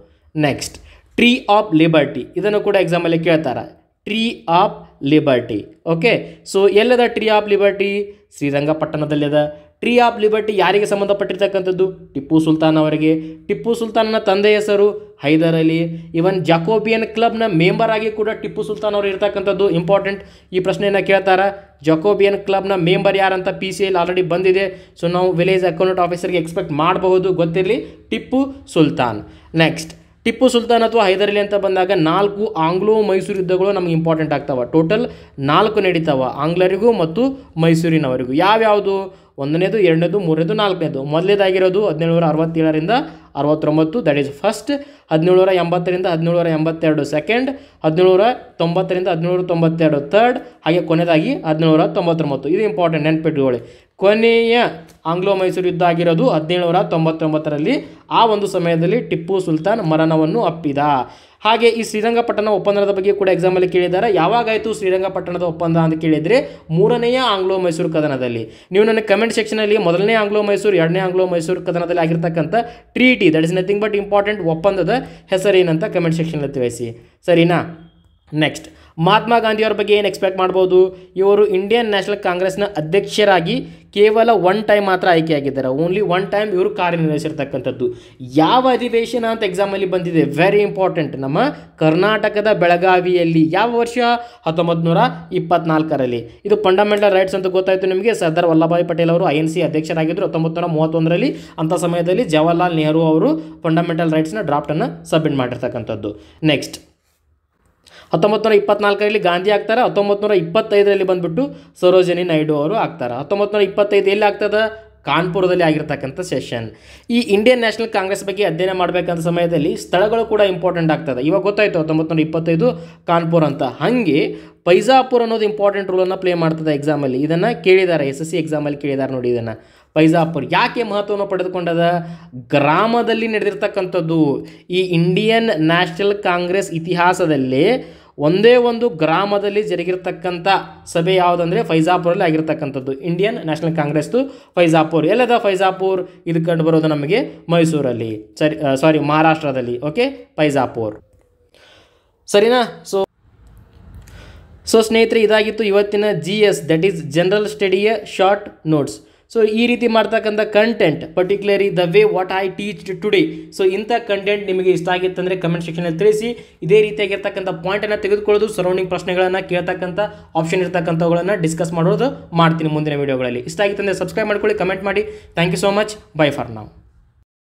Next tree of liberty. ಇದನ್ನು ಕೂಡ ಎಕ್ಸಾಮಲ್ಲಿ ಕೇಳ್ತಾರೆ. Tree of liberty. Okay, so ಎಲ್ಲದ ಟ್ರೀ ಆಫ್ ಲಿಬರ್ಟಿ? ಶ್ರೀರಂಗಪಟ್ಟಣದಲ್ಲಿದೆ. ಟ್ರೀ ಆಫ್ ಲಿಬರ್ಟಿ ಯಾರಿಗೆ ಸಂಬಂಧಪಟ್ಟಿರ್ತಕ್ಕಂಥದ್ದು? ಟಿಪ್ಪು ಸುಲ್ತಾನ್ ಅವರಿಗೆ. ಟಿಪ್ಪು ಸುಲ್ತಾನ್ನ ತಂದೆ ಹೆಸರು ಹೈದರ್ ಅಲಿ. ಇವನ್ ಜಾಕೋಬಿಯನ್ ಕ್ಲಬ್ನ ಮೆಂಬರ್ ಆಗಿ ಕೂಡ ಟಿಪ್ಪು ಸುಲ್ತಾನ್ ಅವರು ಇರ್ತಕ್ಕಂಥದ್ದು. ಇಂಪಾರ್ಟೆಂಟ್, ಈ ಪ್ರಶ್ನೆಯನ್ನು ಕೇಳ್ತಾರೆ. ಜಾಕೋಬಿಯನ್ ಕ್ಲಬ್ನ ಮೆಂಬರ್ ಯಾರಂತ PCL ಆಲ್ರೆಡಿ ಬಂದಿದೆ. ಸೊ ನಾವು ವಿಲೇಜ್ ಅಕೌಂಟ್ ಆಫೀಸರ್ಗೆ ಎಕ್ಸ್ಪೆಕ್ಟ್ ಮಾಡಬಹುದು, ಗೊತ್ತಿರಲಿ, ಟಿಪ್ಪು ಸುಲ್ತಾನ್. ನೆಕ್ಸ್ಟ್ ಟಿಪ್ಪು ಸುಲ್ತಾನ್ ಅಥವಾ ಹೈದರ್ ಅಲಿ ಅಂತ ಬಂದಾಗ 4 ಆಂಗ್ಲೋ ಮೈಸೂರು ಯುದ್ಧಗಳು ನಮಗೆ ಇಂಪಾರ್ಟೆಂಟ್ ಆಗ್ತಾವೆ. ಟೋಟಲ್ 4 ನಡೀತಾವೆ, ಆಂಗ್ಲರಿಗೂ ಮತ್ತು ಮೈಸೂರಿನವರಿಗೂ. ಯಾವ್ಯಾವುದು? 1ನೇದು, 2ನೇದು, 3ನೇದು, 4ನೇದು. ಮೊದಲೇದಾಗಿರೋದು 1767ರಿಂದ 69, ದಟ್ ಈಸ್ ಫಸ್ಟ್. 1780ರಿಂದ 1782 ಸೆಕೆಂಡ್. 1790ರಿಂದ 1792 ಥರ್ಡ್. ಹಾಗೆ ಕೊನೆಯದಾಗಿ 1799. ಇದು ಇಂಪಾರ್ಟೆಂಟ್, ನೆನಪಿಟ್ಕೊಳ್ಳಿ. ಕೊನೆಯ ಆಂಗ್ಲೋ ಮೈಸೂರು ಯುದ್ಧ ಆಗಿರೋದು 1799ರಲ್ಲಿ. ಆ ಒಂದು ಸಮಯದಲ್ಲಿ ಟಿಪ್ಪು ಸುಲ್ತಾನ್ ಮರಣವನ್ನು ಅಪ್ಪಿದ. ಹಾಗೆ ಈ ಶ್ರೀರಂಗಪಟ್ಟಣ ಒಪ್ಪಂದದ ಬಗ್ಗೆ ಕೂಡ ಎಕ್ಸಾಮಲ್ಲಿ ಕೇಳಿದ್ದಾರೆ. ಯಾವಾಗಾಯಿತು ಶ್ರೀರಂಗಪಟ್ಟಣದ ಒಪ್ಪಂದ ಅಂತ ಕೇಳಿದರೆ 3ನೆಯ ಆಂಗ್ಲೋ ಮೈಸೂರು ಕದನದಲ್ಲಿ. ನೀವು ನನ್ನ ಕಮೆಂಟ್ ಸೆಕ್ಷನಲ್ಲಿ 1ನೇ ಆಂಗ್ಲೋ ಮೈಸೂರು, 2ನೇ ಆಂಗ್ಲೋ ಮೈಸೂರು ಕದನದಲ್ಲಿ ಆಗಿರ್ತಕ್ಕಂಥ treaty, that is nothing but important, ಒಪ್ಪಂದದ ಹೆಸರೇನಂತ ಕಮೆಂಟ್ ಸೆಕ್ಷನಲ್ಲಿ ತಿಳಿಸಿ, ಸರಿನಾ? ನೆಕ್ಸ್ಟ್ ಮಹಾತ್ಮ ಗಾಂಧಿಯವರ ಬಗ್ಗೆ ಏನು ಎಕ್ಸ್ಪೆಕ್ಟ್ ಮಾಡ್ಬೋದು? ಇವರು ಇಂಡಿಯನ್ ನ್ಯಾಷನಲ್ ಕಾಂಗ್ರೆಸ್ನ ಅಧ್ಯಕ್ಷರಾಗಿ ಕೇವಲ 1 ಟೈಮ್ ಮಾತ್ರ ಆಯ್ಕೆಯಾಗಿದ್ದಾರೆ. ಓನ್ಲಿ 1 ಟೈಮ್ ಇವರು ಕಾರ್ಯನಿರ್ವಹಿಸಿರ್ತಕ್ಕಂಥದ್ದು. ಯಾವ ಅಧಿವೇಶನ ಅಂತ ಎಕ್ಸಾಮಲ್ಲಿ ಬಂದಿದೆ? Very important. ನಮ್ಮ ಕರ್ನಾಟಕದ ಬೆಳಗಾವಿಯಲ್ಲಿ. ಯಾವ ವರ್ಷ? 1924ರಲ್ಲಿ. ಇದು ಫಂಡಮೆಂಟಲ್ ರೈಟ್ಸ್ ಅಂತ ಗೊತ್ತಾಯಿತು ನಿಮಗೆ. ಸರ್ದಾರ್ ವಲ್ಲಭಾಯಿ ಪಟೇಲ್ ಅವರು INC ಅಧ್ಯಕ್ಷರಾಗಿದ್ದರು 1931ರಲ್ಲಿ. ಅಂಥ ಸಮಯದಲ್ಲಿ ಜವಾಹರ್ಲಾಲ್ ನೆಹರು ಅವರು ಫಂಡಮೆಂಟಲ್ ರೈಟ್ಸ್ನ ಡ್ರಾಫ್ಟನ್ನು ಸಬ್ಮಿಟ್ ಮಾಡಿರ್ತಕ್ಕಂಥದ್ದು. ನೆಕ್ಸ್ಟ್ 1924ರಲ್ಲಿ ಗಾಂಧಿ ಆಗ್ತಾರೆ, 1925ರಲ್ಲಿ ಬಂದ್ಬಿಟ್ಟು ಸರೋಜಿನಿ ನಾಯ್ಡು ಅವರು ಆಗ್ತಾರೆ. 1925 ಎಲ್ಲಿ ಆಗ್ತದೆ? ಕಾನ್ಪುರದಲ್ಲಿ ಆಗಿರ್ತಕ್ಕಂಥ ಸೆಷನ್. ಈ ಇಂಡಿಯನ್ ನ್ಯಾಷನಲ್ ಕಾಂಗ್ರೆಸ್ ಬಗ್ಗೆ ಅಧ್ಯಯನ ಮಾಡಬೇಕಂತ ಸಮಯದಲ್ಲಿ ಸ್ಥಳಗಳು ಕೂಡ ಇಂಪಾರ್ಟೆಂಟ್ ಆಗ್ತದೆ. ಇವಾಗ ಗೊತ್ತಾಯಿತು 1925 ಕಾನ್ಪುರ ಅಂತ. ಹಾಗೆ ಫೈಜಾಪುರ್ ಅನ್ನೋದು ಇಂಪಾರ್ಟೆಂಟ್ ರೋಲನ್ನು ಪ್ಲೇ ಮಾಡ್ತದೆ ಎಕ್ಸಾಮಲ್ಲಿ. ಇದನ್ನು ಕೇಳಿದ್ದಾರೆ, SSC ಎಕ್ಸಾಮಲ್ಲಿ ಕೇಳಿದ್ದಾರೆ ನೋಡಿ. ಇದನ್ನು ಫೈಜಾಪುರ್ ಯಾಕೆ ಮಹತ್ವವನ್ನು ಪಡೆದುಕೊಂಡದ? ಗ್ರಾಮದಲ್ಲಿ ನಡೆದಿರ್ತಕ್ಕಂಥದ್ದು. ಈ ಇಂಡಿಯನ್ ನ್ಯಾಷನಲ್ ಕಾಂಗ್ರೆಸ್ ಇತಿಹಾಸದಲ್ಲಿ ಒಂದೇ ಒಂದು ಗ್ರಾಮದಲ್ಲಿ ಜರುಗಿರ್ತಕ್ಕಂಥ ಸಭೆ ಯಾವುದಂದರೆ ಫೈಜಾಪುರಲ್ಲಿ ಆಗಿರ್ತಕ್ಕಂಥದ್ದು. ಇಂಡಿಯನ್ ನ್ಯಾಷನಲ್ ಕಾಂಗ್ರೆಸ್ದು ಫೈಜಾಪುರ್. ಎಲ್ಲದ ಫೈಜಾಪುರ್? ಇದು ಕಂಡು ಬರೋದು ನಮಗೆ ಮೈಸೂರಲ್ಲಿ, ಮಹಾರಾಷ್ಟ್ರದಲ್ಲಿ. ಓಕೆ, ಫೈಜಾಪುರ್ ಸರಿನಾ? ಸೊ ಸ್ನೇಹಿತರೆ, ಇದಾಗಿತ್ತು ಇವತ್ತಿನ GS, ದಟ್ ಈಸ್ ಜನರಲ್ ಸ್ಟಡಿಯ ಶಾರ್ಟ್ ನೋಟ್ಸ್. ಸೊ ಈ ರೀತಿ ಮಾಡ್ತಕ್ಕಂಥ content, particularly the way what I teach today, so ಇಂಥ ಕಂಟೆಂಟ್ ನಿಮಗೆ ಇಷ್ಟ ಆಗಿತ್ತಂದರೆ ಕಮೆಂಟ್ ಸೆಕ್ಷನಲ್ಲಿ ತಿಳಿಸಿ. ಇದೇ ರೀತಿಯಾಗಿರ್ತಕ್ಕಂಥ ಪಾಯಿಂಟನ್ನು ತೆಗೆದುಕೊಳ್ಳೋದು, ಸರೌಂಡಿಂಗ್ ಪ್ರಶ್ನೆಗಳನ್ನು ಕೇಳ್ತಕ್ಕಂಥ ಆಪ್ಷನ್ ಇರ್ತಕ್ಕಂಥವುಗಳನ್ನು ಡಿಸ್ಕಸ್ ಮಾಡ್ತೀನಿ ಮುಂದಿನ ವೀಡಿಯೋಗಳಲ್ಲಿ. ಇಷ್ಟ ಆಗಿತ್ತಂದರೆ ಸಬ್ಸ್ಕ್ರೈಬ್ ಮಾಡ್ಕೊಳ್ಳಿ, ಕಮೆಂಟ್ ಮಾಡಿ. Thank you so much. Bye for now.